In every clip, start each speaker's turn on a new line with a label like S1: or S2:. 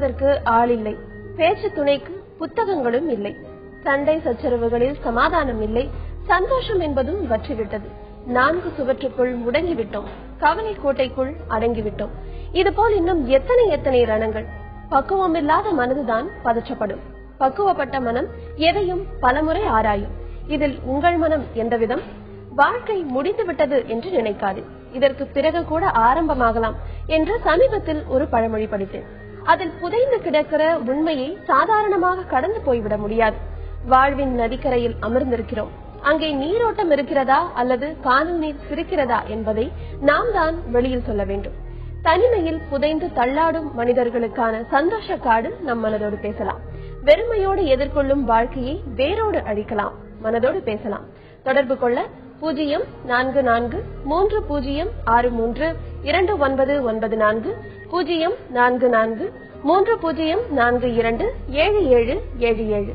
S1: கேட்பதற்கு ஆள் இல்லை, பேச்சு துணைக்கு புத்தகங்களும் இல்லை, சண்டை சச்சரவுகளில் சமாதானம் இல்லை, சந்தோஷம் என்பதும் வற்றிவிட்டது. 4 சுவற்றுக்குள் முடங்கிவிட்டோம், கவலை கோட்டைக்குள் அடங்கிவிட்டோம். இதுபோல் இன்னும் எத்தனை எத்தனை ரணங்கள். பக்குவமில்லாத மனதுதான் பதற்றப்படும். பக்குவப்பட்ட மனம் எதையும் பலமுறை ஆராயும். இதில் உங்கள் மனம் எந்த விதம்? வாழ்க்கை முடிந்துவிட்டது என்று நினைக்காது, இதற்கு பிறகு கூட ஆரம்பமாகலாம் என்று சமீபத்தில் ஒரு பழமொழி படித்தேன். அதில் புதைந்து கிடக்கிற உண்மையை சாதாரணமாக கடந்து போய்விட முடியாது. வாழ்வின் நதிக்கரையில் அமர்ந்திருக்கிறோம். அங்கே நீரோட்டம் இருக்கிறதா அல்லது காணல் நீர் சிரிக்கிறதா என்பதை நாம் தான் வெளியில் சொல்ல வேண்டும். தனிமையில் புதைந்து தள்ளாடும் மனிதர்களுக்கான சந்தோஷ காடு நம் மனதோடு பேசலாம். வெறுமையோடு எதிர்கொள்ளும் வாழ்க்கையை வேரோடு அழிக்கலாம். மனதோடு பேசலாம். தொடர்பு கொள்ள 0463632994 044304227777.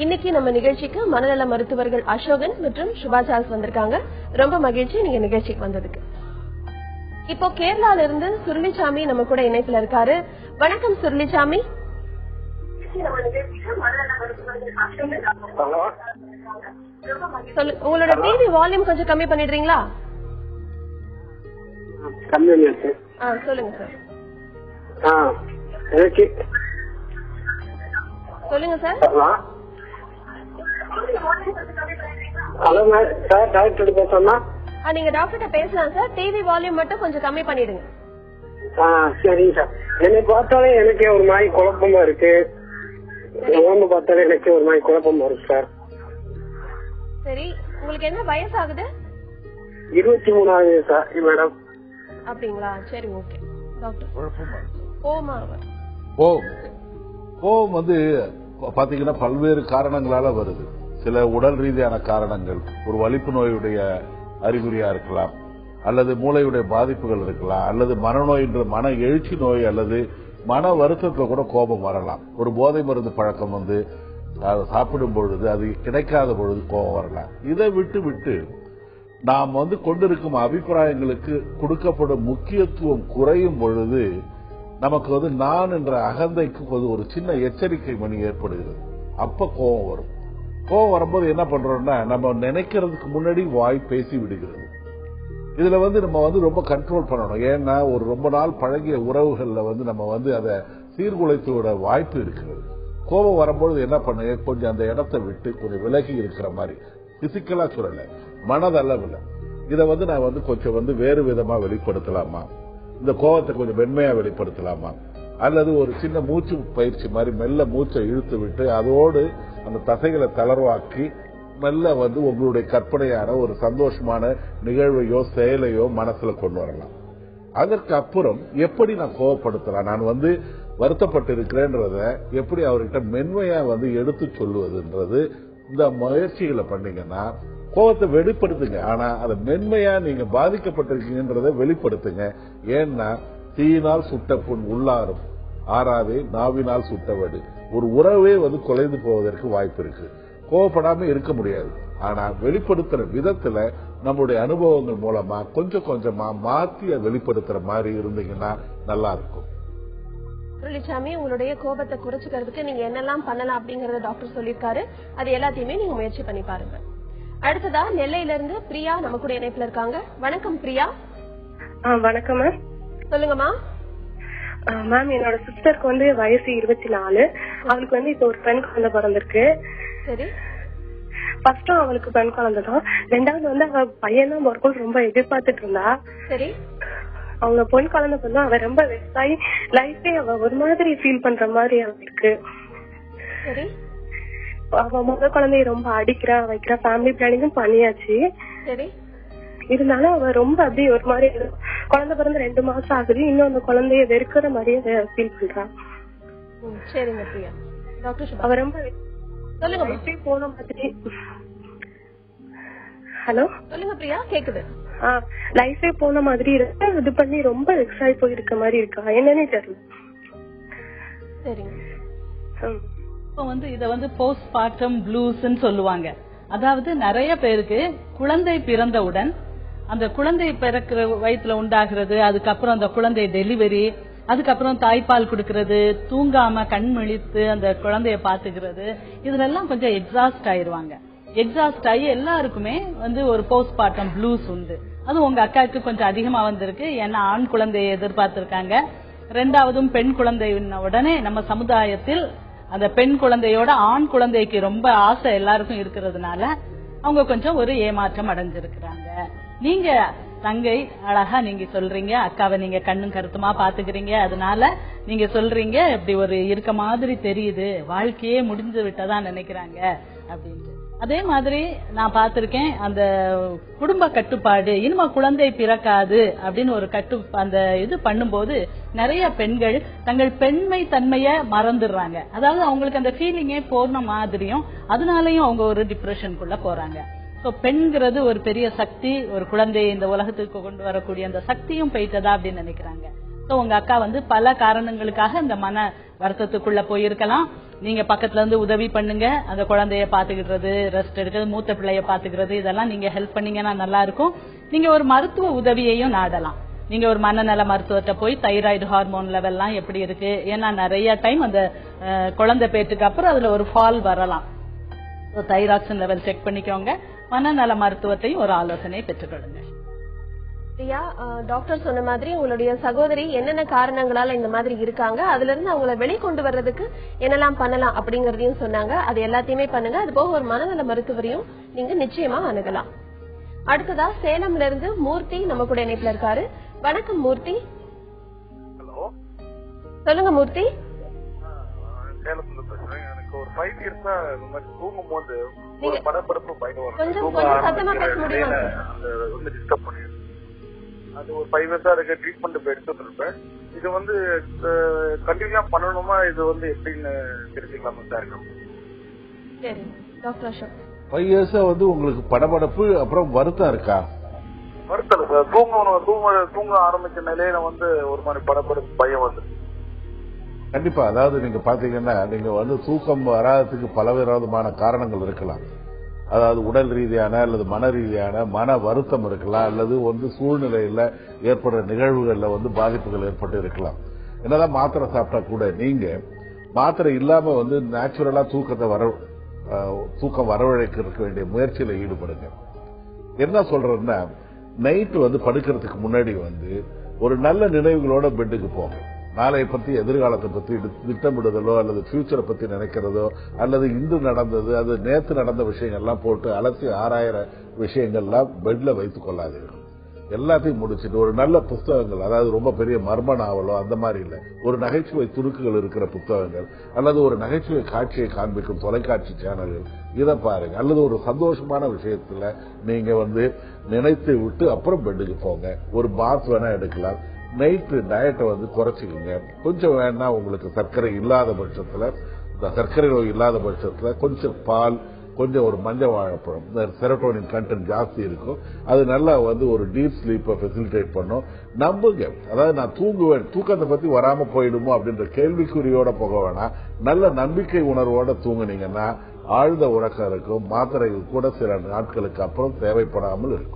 S1: இன்னைக்கு நம்ம நிகழ்ச்சிக்கு மனநல மருத்துவர்கள் அசோகன் மற்றும் சுபா சார்ஸ் வந்திருக்காங்க. ரொம்ப மகிழ்ச்சி நீங்க நிகழ்ச்சிக்கு வந்ததுக்கு. இப்போ கேரளால இருந்து சுருளிசாமி நம்ம கூட இணைப்புல இருக்காரு. வணக்கம் சுருளிசாமி. உங்களோட டிவி வால்யூம் கொஞ்சம் கம்மி பண்ணிடுறீங்களா? சொல்லுங்க சார். சொல்லுங்க சார்.
S2: ஹலோ சார், டாக்டர் பேசணுமா?
S1: நீங்க டாக்டர்கிட்ட பேசலாம் சார். டிவி வால்யூம் மட்டும் கொஞ்சம் கம்மி பண்ணிடுங்க.
S2: சரிங்க சார். என்னை பார்த்தாலே எனக்கு ஒரு மாதிரி குழப்பமா இருக்கு. உடம்பு பார்த்தாலே எனக்கு ஒரு மாதிரி குழப்பமா இருக்கு சார்.
S1: சரி, உங்களுக்கு என்ன வயசு ஆகுது?
S2: 23 ஆகுது சார் மேடம்.
S1: அப்படிங்களா? சரி, ஓகே டாக்டர்.
S3: கோபம் வந்து பாத்தீங்கன்னா பல்வேறு காரணங்களால வருது. சில உடல் ரீதியான காரணங்கள், ஒரு வலிப்பு நோயுடைய அறிகுறியா இருக்கலாம், அல்லது மூளையுடைய பாதிப்புகள் இருக்கலாம், அல்லது மனநோய் என்ற மன எழுச்சி நோய் அல்லது மன வருத்தத்துல கூட கோபம் வரலாம். ஒரு போதை மருந்து பழக்கம் வந்து சாப்பிடும் பொழுது அது கிடைக்காத பொழுது கோபம் வரலாம். இதை விட்டு நாம் வந்து கொண்டிருக்கும் அபிப்பிராயங்களுக்கு கொடுக்கப்படும் முக்கியத்துவம் குறையும் பொழுது நமக்கு வந்து நான் என்ற அகந்தைக்கு ஒரு சின்ன எச்சரிக்கை மணி ஏற்படுகிறது. அப்ப கோபம் வரும். கோபம் வரும்போது என்ன பண்றோம்னா, நம்ம நினைக்கிறதுக்கு முன்னாடி வாய் பேசி விடுகிறது. இதுல வந்து நம்ம வந்து ரொம்ப கண்ட்ரோல் பண்ணணும். ஏன்னா ஒரு ரொம்ப நாள் பழகிய உறவுகள்ல வந்து நம்ம வந்து அதை சீர்குலைத்தோட வாய்ப்பு இருக்கிறது. கோபம் வரும்போது என்ன பண்ணுங்க, கொஞ்சம் அந்த இடத்தை விட்டு கொஞ்சம் விலகி இருக்கிற மாதிரி, பிசிக்கலா சொல்லல, மனதளவுல இதை வந்து நான் வந்து கொஞ்சம் வந்து வேறு விதமா வெளிப்படுத்தலாமா, இந்த கோபத்தை கொஞ்சம் மென்மையா வெளிப்படுத்தலாமா, அல்லது ஒரு சின்ன மூச்சு பயிற்சி மாதிரி மெல்ல மூச்சை இழுத்து விட்டு அதோடு அந்த தசைகளை தளர்வாக்கி மெல்ல வந்து உங்களுடைய கற்பனையான ஒரு சந்தோஷமான நிகழ்வையோ செயலையோ மனசுல கொண்டு வரலாம். அதற்கு அப்புறம் எப்படி நான் கோபப்படுத்தலாம், நான் வந்து வருத்தப்பட்டு இருக்கிறேன்றத எப்படி அவர்கிட்ட மென்மையா வந்து எடுத்து சொல்லுவதுன்றது, இந்த முயற்சிகளை பண்ணீங்கன்னா கோபத்தை வெளிப்படுத்துங்க. ஆனா அதை மென்மையா நீங்க பாதிக்கப்பட்டிருக்கீங்கன்றத வெளிப்படுத்துங்க. ஏன்னா தீயினால் சுட்ட புண் உள்ளாரும், ஆறாவே நாவினால் சுட்டவடு. ஒரு உறவே வந்து குலைந்து போவதற்கு வாய்ப்பு இருக்கு. கோபப்படாம இருக்க முடியாது. ஆனா வெளிப்படுத்துற விதத்துல நம்முடைய அனுபவங்கள் மூலமா கொஞ்சம் கொஞ்சமா மாத்தி வெளிப்படுத்துற மாதிரி இருந்தீங்கன்னா நல்லா இருக்கும்.
S1: முரளிசாமி, உங்களுடைய கோபத்தை குறைச்சுக்கிறதுக்கு நீங்க என்னெல்லாம் பண்ணலாம் அப்படிங்கறத டாக்டர் சொல்லிருக்காரு. அது எல்லாத்தையுமே நீங்க முயற்சி பண்ணி பாருங்க. அடுத்ததா நெல்லையில இருந்து பிரியா நம்ம கூட இணைப்புல இருக்காங்க. வணக்கம் பிரியா.
S4: வணக்கம் மேம்.
S1: சொல்லுங்கம்மா.
S4: மேம், என்னோட சிஸ்டருக்கு வந்து வயசு 24. அவளுக்கு வந்து இப்ப ஒரு பெண் குழந்தை பிறந்திருக்கு.
S1: சரி.
S4: ஃபர்ஸ்ட் அவளுக்கு பெண் குழந்தை தான். ரெண்டாவது வந்து அவ பையன் தான் பிறக்கும் ரொம்ப எதிர்பார்த்துட்டு இருந்தா.
S1: சரி.
S4: அவங்க பொன் குழந்தை பண்ணா அவ ரொம்ப வெஸ்டாயி லைஃபே அவ ஒரு மாதிரி ஃபீல் பண்ற மாதிரி அவளுக்கு.
S1: சரி.
S4: அவ முதல் குழந்தைய ரொம்ப அடிக்கிறா வைக்கிறா, ஃபேமிலி பிளானிங்கும் பண்ணியாச்சு.
S1: சரி.
S4: இருந்தாலும் அவ ரொம்ப அப்படியே ஒரு மாதிரி, குழந்தை பிறந்து 2 மாசம் ஆகுது, இன்னும் அந்த குழந்தைய வெறுக்கிற மாதிரியே ஃபீல் பண்றா.
S1: சரிங்க பிரியா. டாக்டர்
S4: அவ ரொம்ப
S1: சொல்லுங்க
S4: போன மாதிரி. ஹலோ
S1: சொல்லுங்க பிரியா, கேக்குது.
S4: லைஃபே போன மாதிரி இருக்கு, இது பண்ணி ரொம்ப வெக்ஸ் ஆகி போயிருக்க மாதிரி இருக்கா, என்னன்னே தெரியல.
S1: சரிங்க.
S5: இப்போ வந்து இத வந்து போஸ்ட் பார்ட்டம் ப்ளூஸ்ன்னு சொல்லுவாங்க. அதாவது நிறைய பேருக்கு குழந்தை பிறந்தவுடன் அந்த குழந்தை பிறக்கிற வயிற்றுல உண்டாகிறது, அதுக்கப்புறம் அந்த குழந்தை டெலிவரி, அதுக்கப்புறம் தாய்ப்பால் கொடுக்கறது, தூங்காம கண் விழித்து அந்த குழந்தைய பாத்துக்கிறது, இதுல எல்லாம் கொஞ்சம் எக்ஸாஸ்ட் ஆயிருவாங்க. எக்ஸாஸ்ட் ஆகி எல்லாருக்குமே வந்து ஒரு போஸ்ட்மார்ட்டம் ப்ளூஸ் உண்டு. அது உங்க அக்காவுக்கு கொஞ்சம் அதிகமா வந்திருக்கு. ஏன்னா ஆண் குழந்தையை எதிர்பார்த்திருக்காங்க. ரெண்டாவதும் பெண் குழந்தை உடனே நம்ம சமுதாயத்தில் அந்த பெண் குழந்தையோட ஆண் குழந்தைக்கு ரொம்ப ஆசை எல்லாருக்கும் இருக்கிறதுனால அவங்க கொஞ்சம் ஒரு ஏமாற்றம் அடைஞ்சிருக்கிறாங்க. நீங்க தங்கை அழகா நீங்க சொல்றீங்க, அக்காவை நீங்க கண்ணும் கருத்துமா பாத்துக்கிறீங்க, அதனால நீங்க சொல்றீங்க இப்படி ஒரு இருக்க மாதிரி தெரியுது, வாழ்க்கையே முடிஞ்சு விட்டதா நினைக்கிறாங்க அப்படின்ட்டு. அதே மாதிரி நான் பாத்திருக்கேன், அந்த குடும்ப கட்டுப்பாடு இனிமே குழந்தை பிறக்காது அப்படின்னு ஒரு அந்த இது பண்ணும்போது நிறைய பெண்கள் தங்கள் பெண்மை தன்மைய மறந்துடுறாங்க. அதாவது அவங்களுக்கு அந்த ஃபீலிங்கே போன மாதிரியும் அதனாலயும் அவங்க ஒரு டிப்ரெஷனுக்குள்ள போறாங்க. சோ பெண்கிறது ஒரு பெரிய சக்தி, ஒரு குழந்தையை இந்த உலகத்துக்கு கொண்டு வரக்கூடிய அந்த சக்தியும் போயிட்டதா அப்படின்னு நினைக்கிறாங்க. சோ உங்க அக்கா வந்து பல காரணங்களுக்காக இந்த மன வருத்தத்துக்குள்ள போயிருக்கலாம். நீங்க பக்கத்துல இருந்து உதவி பண்ணுங்க, அந்த குழந்தைய பாத்துக்கிறது, ரெஸ்ட் எடுக்கிறது, மூத்த பிள்ளைய பாத்துக்கிறது, இதெல்லாம் நீங்க ஹெல்ப் பண்ணீங்கன்னா நல்லா இருக்கும். நீங்க ஒரு மருத்துவ உதவியையும் நாடலாம். நீங்க ஒரு மனநல மருத்துவத்தை போய் தைராய்டு ஹார்மோன் லெவல்லாம் எப்படி இருக்கு, ஏன்னா நிறைய டைம் அந்த குழந்தை பேட்டுக்கு அப்புறம் அதுல ஒரு ஃபால் வரலாம். தைராக்சின் லெவல் செக் பண்ணிக்கோங்க. மனநல மருத்துவத்தையும் ஒரு ஆலோசனை பெற்றுக்கொள்ளுங்க.
S1: பிரியா, டாக்டர் சொன்ன மாதிரி உங்களுடைய சகோதரி என்னென்ன காரணங்களால இந்த மாதிரி இருக்காங்க, அதுல இருந்து அவங்கள வெளிக்கொண்டு வர்றதுக்கு என்னெல்லாம் பண்ணலாம் அப்படிங்கறதையும் சொன்னாங்க. அது எல்லாத்தையுமே பண்ணுங்க. அது போக ஒரு மனநல மருத்துவரையும் நீங்க நிச்சயமா அணுகலாம். அடுத்ததா சேலம்ல இருந்து மூர்த்தி நம்ம கூட இணைப்புல இருக்காரு. வணக்கம் மூர்த்தி.
S6: ஹலோ,
S1: சொல்லுங்க மூர்த்தி.
S6: சேலத்துல பேசுறேன். எனக்கு ஒரு 5 இயர்ஸா இந்த மாதிரி தூங்கும் போது ஒரு படபடப்பு பயம் வரும்.
S1: கொஞ்சம் சத்தமா பேச முடியுமா?
S6: வந்து டிஸ்டர்ப் பண்ணிடுது. அது ஒரு 5 இயர்ஸா இருக்க ட்ரீட்மெண்ட் போய் எடுத்துட்டு இருப்பேன். இது வந்து கண்டினியூ பண்ணணுமா, இது வந்து எப்படின்னு தெரிஞ்சுக்கலாமா சார்?
S1: சரி டாக்டர் அசோக்.
S3: 5 இயர்ஸா வந்து உங்களுக்கு படபடப்பு அப்புறம் வருத்தம் இருக்கா?
S6: வருத்தம் சார். தூங்க ஆரம்பிச்ச நிலையில வந்து ஒரு மாதிரி படபடப்பு பயம் வந்து.
S3: கண்டிப்பா. அதாவது நீங்க பாத்தீங்கன்னா நீங்க வந்து தூக்கம் வராததுக்கு பலவிதமான காரணங்கள் இருக்கலாம். அதாவது உடல் ரீதியான அல்லது மன ரீதியான மன வருத்தம் இருக்கலாம், அல்லது வந்து சூழ்நிலையில ஏற்படுற நிகழ்வுகள்ல வந்து பாதிப்புகள் ஏற்பட்டு இருக்கலாம். என்னதான் மாத்திரை சாப்பிட்டா கூட நீங்க மாத்திரை இல்லாம வந்து நேச்சுரலா தூக்கம் வரவழைக்கிறதுக்கு வேண்டிய முயற்சியில ஈடுபடுங்க. என்ன சொல்றேன்னா, நைட்டு வந்து படுக்கிறதுக்கு முன்னாடி வந்து ஒரு நல்ல நினைவுகளோட பெட்டுக்கு போங்க. நாளைய பத்தி, எதிர்காலத்தை பத்தி திட்டமிடுதலோ அல்லது ஃபியூச்சரை பத்தி நினைக்கிறதோ அல்லது இன்று நடந்தது, அது நேற்று நடந்த விஷயங்கள்லாம் போட்டு அலசி ஆராயிற விஷயங்கள்லாம் பெட்ல வைத்துக் கொள்ளாதீர்கள். எல்லாத்தையும் முடிச்சுட்டு ஒரு நல்ல புத்தகங்கள், அதாவது ரொம்ப பெரிய மர்ம நாவலோ அந்த மாதிரி இல்லை, ஒரு நகைச்சுவை துணுக்குகள் இருக்கிற புத்தகங்கள் அல்லது ஒரு நகைச்சுவை காட்சியை காண்பிக்கும் தொலைக்காட்சி சேனல்கள், இதை பாருங்க. அல்லது ஒரு சந்தோஷமான விஷயத்துல நீங்க வந்து நினைத்து விட்டு அப்புறம் பெட்டுக்கு போங்க. ஒரு பாத் வேணா எடுக்கலாம். நைட்டு டயட்டை வந்து குறைச்சிக்கங்க. கொஞ்சம் வேணா உங்களுக்கு சர்க்கரை இல்லாத பட்சத்துல, சர்க்கரை நோய் இல்லாத பட்சத்துல கொஞ்சம் பால், கொஞ்சம் ஒரு மஞ்சள் வாழைப்பழம், இந்த செரோட்டோனின் கண்டென்ட் ஜாஸ்தி இருக்கும். அது நல்லா வந்து ஒரு டீப் ஸ்லீப்பை ஃபெசிலிட்டேட் பண்ணும். நம்புங்க. அதாவது நான் தூங்குவேன், தூக்கத்தை பத்தி வராம போயிடுமோ அப்படின்ற கேள்விக்குறியோட போக வேணாம். நல்ல நம்பிக்கை உணர்வோட தூங்குனீங்கன்னா ஆழ்ந்த உறக்கம் இருக்கும். மாத்திரைகள் கூட சில நாட்களுக்கு அப்புறம் தேவைப்படாமல் இருக்கும்.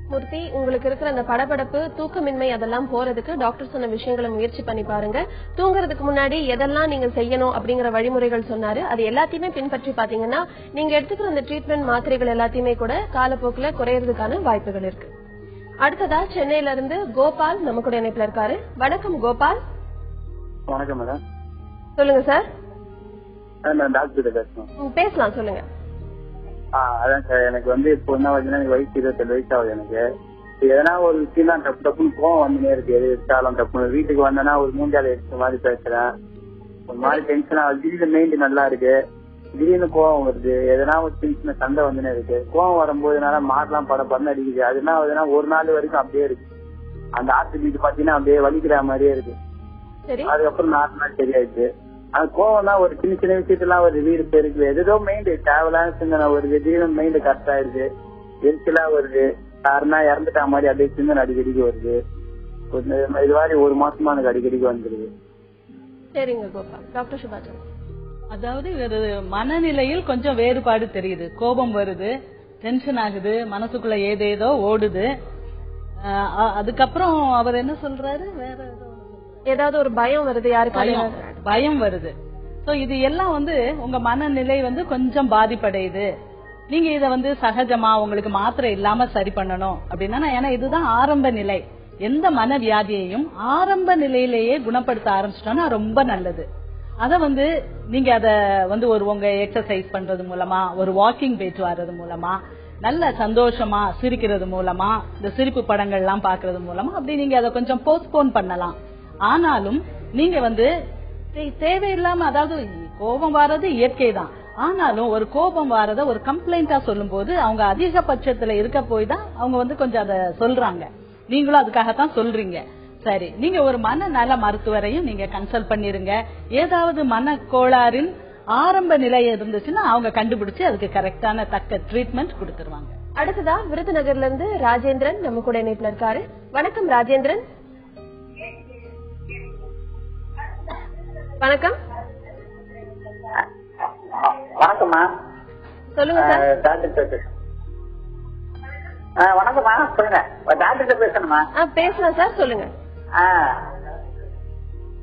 S1: மூர்த்தி, உங்களுக்கு இருக்கிற அந்த படபடப்பு, தூக்கமின்மை அதெல்லாம் போறதுக்கு டாக்டர் சொன்ன விஷயங்களை முயற்சி பண்ணி பாருங்க. தூங்குறதுக்கு முன்னாடி எதெல்லாம் நீங்க செய்யணும் அப்படிங்கிற வழிமுறைகள் சொன்னாரு. அது எல்லாத்தையுமே பின்பற்றி பாத்தீங்கன்னா நீங்க எடுத்துக்கிற அந்த ட்ரீட்மெண்ட் மாத்திரைகள் எல்லாத்தையுமே கூட காலப்போக்குல குறையறதுக்கான வாய்ப்புகள் இருக்கு. அடுத்ததா சென்னையில இருந்து கோபால் நம்ம கூட இணைப்புல இருக்காரு. வணக்கம் கோபால்.
S7: வணக்கம் மேடம்.
S1: சொல்லுங்க சார்.
S7: நான் டாக்டர் பேசுறேன்.
S1: பேசலாம், சொல்லுங்க.
S7: அதான் சார், எனக்கு வந்து இப்போ என்ன வயசுனா, எனக்கு வயசு 27 வயசு ஆகுது. எனக்கு எதனா ஒரு விஷயம் தான் டப்புன்னு கோவம் வந்துனே இருக்கு. எது எடுத்தாலும் டப்புன்னு வீட்டுக்கு வந்தேன்னா ஒரு மூஞ்சால எடுத்த மாதிரி பேசுறேன், ஒரு மாதிரி டென்ஷனா. திடீர்னு மைண்ட் நல்லா இருக்கு, திடீர்னு கோவம் வருது. எதனா ஒரு சின்ன சண்டை வந்துனே இருக்கு. கோவம் வரும்போதுனால மாடலாம் படம் அடிக்குது. அது என்ன ஆகுதுன்னா ஒரு நாள் வரைக்கும் அப்படியே இருக்கு. அந்த ஆட்டு வீட்டு பாத்தீங்கன்னா அப்படியே வலிக்கிற மாதிரியே இருக்கு. அதுக்கப்புறம் 4 நாள் சரியாயிடுச்சு. அது கோவம் தான். ஒரு சின்ன விஷயத்தெல்லாம் ஒரு வீடு பெருக்கு, எதோ மைண்ட் தேவையில்லாத சிந்தனை வருது. திடீர்னு மைண்ட் கரெக்ட் ஆயிடுது, எரிச்சலா வருது. யாருன்னா இறந்துட்டா மாதிரி அப்படியே சிந்தனை அடிக்கடிக்கு வருது. இது மாதிரி 1 மாசமா எனக்கு அடிக்கடிக்கு வந்துருது.
S1: சரிங்க கோபால். டாக்டர் சுபாஷ்.
S5: அதாவது மனநிலையில் கொஞ்சம் வேறுபாடு தெரியுது. கோபம் வருது, டென்ஷன் ஆகுது, மனசுக்குள்ள ஏதேதோ ஓடுது. அதுக்கப்புறம் அவர் என்ன சொல்றாரு, வேற ஏதோ
S1: ஏதாவது ஒரு பயம் வருது, யாருக்காவது
S5: பயம் வருது. சோ இது எல்லாம் வந்து உங்க மனநிலை வந்து கொஞ்சம் பாதிப்படையுது. நீங்க இத சகஜமா உங்களுக்கு மாத்திரை இல்லாம சரி பண்ணணும் அப்படின்னா, ஏன்னா இதுதான் ஆரம்ப நிலை. எந்த மனவியாதியையும் ஆரம்ப நிலையிலேயே குணப்படுத்த ஆரம்பிச்சிட்டோம்னா ரொம்ப நல்லது. அத நீங்க அத உங்க எக்ஸசைஸ் பண்றது மூலமா, ஒரு வாக்கிங் போயிட்டு வர்றது மூலமா, நல்ல சந்தோஷமா சிரிக்கிறது மூலமா, இந்த சிரிப்பு படங்கள் எல்லாம் பாக்குறது மூலமா அப்படி நீங்க அதை கொஞ்சம் போஸ்ட்போன் பண்ணலாம். ஆனாலும் நீங்க தேவையில்லாம, அதாவது கோபம் வர்றது இயற்கை தான், ஆனாலும் ஒரு கோபம் வர்றத ஒரு கம்ப்ளைண்டா சொல்லும் போது அவங்க அதிகபட்சத்துல இருக்க போய் தான் அவங்க கொஞ்சம் அத சொல்றாங்க. நீங்களும் அதுக்காகத்தான் சொல்றீங்க. சரி, நீங்க ஒரு மனநல மருத்துவரையும் நீங்க கன்சல்ட் பண்ணிருங்க. ஏதாவது மனக்கோளாறின் ஆரம்ப நிலை இருந்துச்சுன்னா அவங்க கண்டுபிடிச்சு அதுக்கு கரெக்டான தக்க ட்ரீட்மெண்ட் கொடுத்துருவாங்க.
S1: அடுத்ததா விருதுநகர்ல இருந்து ராஜேந்திரன் நம்ம கூட இணைப்புல இருக்காரு. வணக்கம் ராஜேந்திரன். வணக்கம்.
S8: வணக்கம்மா.
S1: சொல்லுங்க சார்.
S8: டாக்டர் வணக்கம்மா, சொல்லுங்க. டாக்டர் பேசணுமா?
S1: பேசலாம் சார், சொல்லுங்க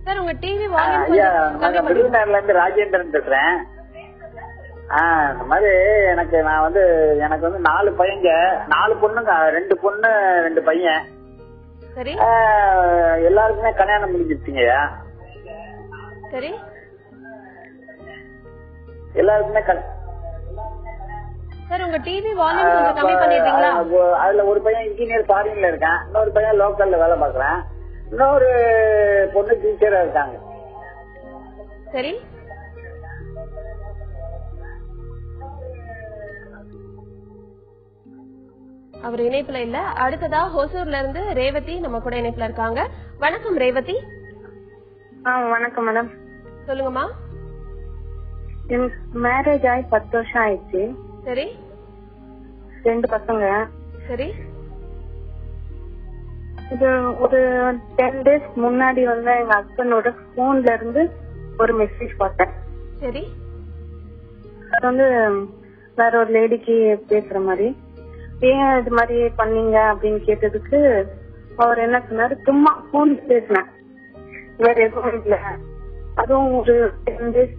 S1: சார். உங்க டிவி வால்யூம்
S8: விருதுநகர்ல இருந்து ராஜேந்திரன் பேசுறேன். இந்த மாதிரி எனக்கு 4 பையங்க, 4 பொண்ணுங்க, 2 பொண்ணு 2 பையன்.
S1: சரி.
S8: எல்லாருக்குமே கல்யாணம் முடிஞ்சிருச்சுங்கய்யா.
S1: சரி.
S8: எல்லாருக்குமே
S1: சார் உங்க டிவி வால்யூம் கொஞ்சம் கம்மி பண்ணிட்டீங்களா?
S8: அதுல ஒரு பையன் இன்ஜினியர் ஃபாரின்ல இருக்கான், இன்னொரு பையன் லோக்கல்ல வேலை பாக்குறான், இன்னொரு பொண்ணு டீச்சரா இருக்காங்க.
S1: சரி. அவர் இணைப்புல இல்ல. அடுத்ததா ஹோசூர்ல இருந்து ரேவதி நம்ம கூட இணைப்புல இருக்காங்க. வணக்கம் ரேவதி.
S4: வணக்கம் மேடம்.
S1: சொல்லுங்கம்மா.
S4: எனக்கு மேரேஜ் ஆகி 10 வருஷம் ஆயிடுச்சு.
S1: சரி.
S4: 2 பசங்க.
S1: சரி.
S4: இது ஒரு 10 days முன்னாடி எங்க ஹஸ்பண்டோட போன்ல இருந்து ஒரு மெசேஜ் பார்த்தேன்.
S1: சரி.
S4: அது வேற ஒரு லேடிக்கு பேசுற மாதிரி. ஏன் இது மாதிரி பண்ணீங்க அப்படின்னு கேட்டதுக்கு அவர் என்ன சொன்னாரு, சும்மா போன் பேசினேன், வேற எதுவும் இல்ல. அதுவும் ஒரு 10 days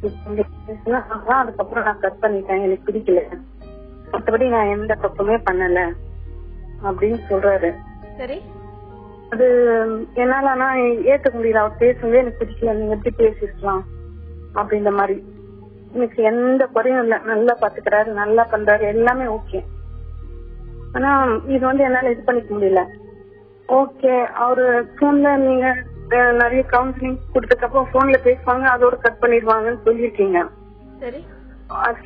S4: அதுக்கப்புறம் நான் கட் பண்ணிட்டேன், எனக்கு பிடிக்கல, மற்றபடி நான் எந்த தப்புமே பண்ணல அப்படின்னு சொல்றாரு.
S1: சரி.
S4: அது என்னால ஆனா ஏத்துக்க முடியல. அவர் பேசும்போது எனக்கு பிடிக்கல, நீங்க எப்படி பேசிருக்கலாம் அப்படின்ற மாதிரி. எனக்கு எந்த குறையும் இல்ல, நல்லா பாத்துக்கிறாரு, நல்லா பண்றாரு, எல்லாமே ஓகே. ஆனா இது என்னால இது பண்ணிக்க முடியல. ஓகே, அவரு போன்ல நீங்க நிறைய கவுன்சிலிங் கொடுத்ததுக்கு அப்புறம் போன்ல பேசுவாங்க, அதோட கட் பண்ணிடுவாங்கன்னு சொல்லிருக்கீங்க.
S1: சரி.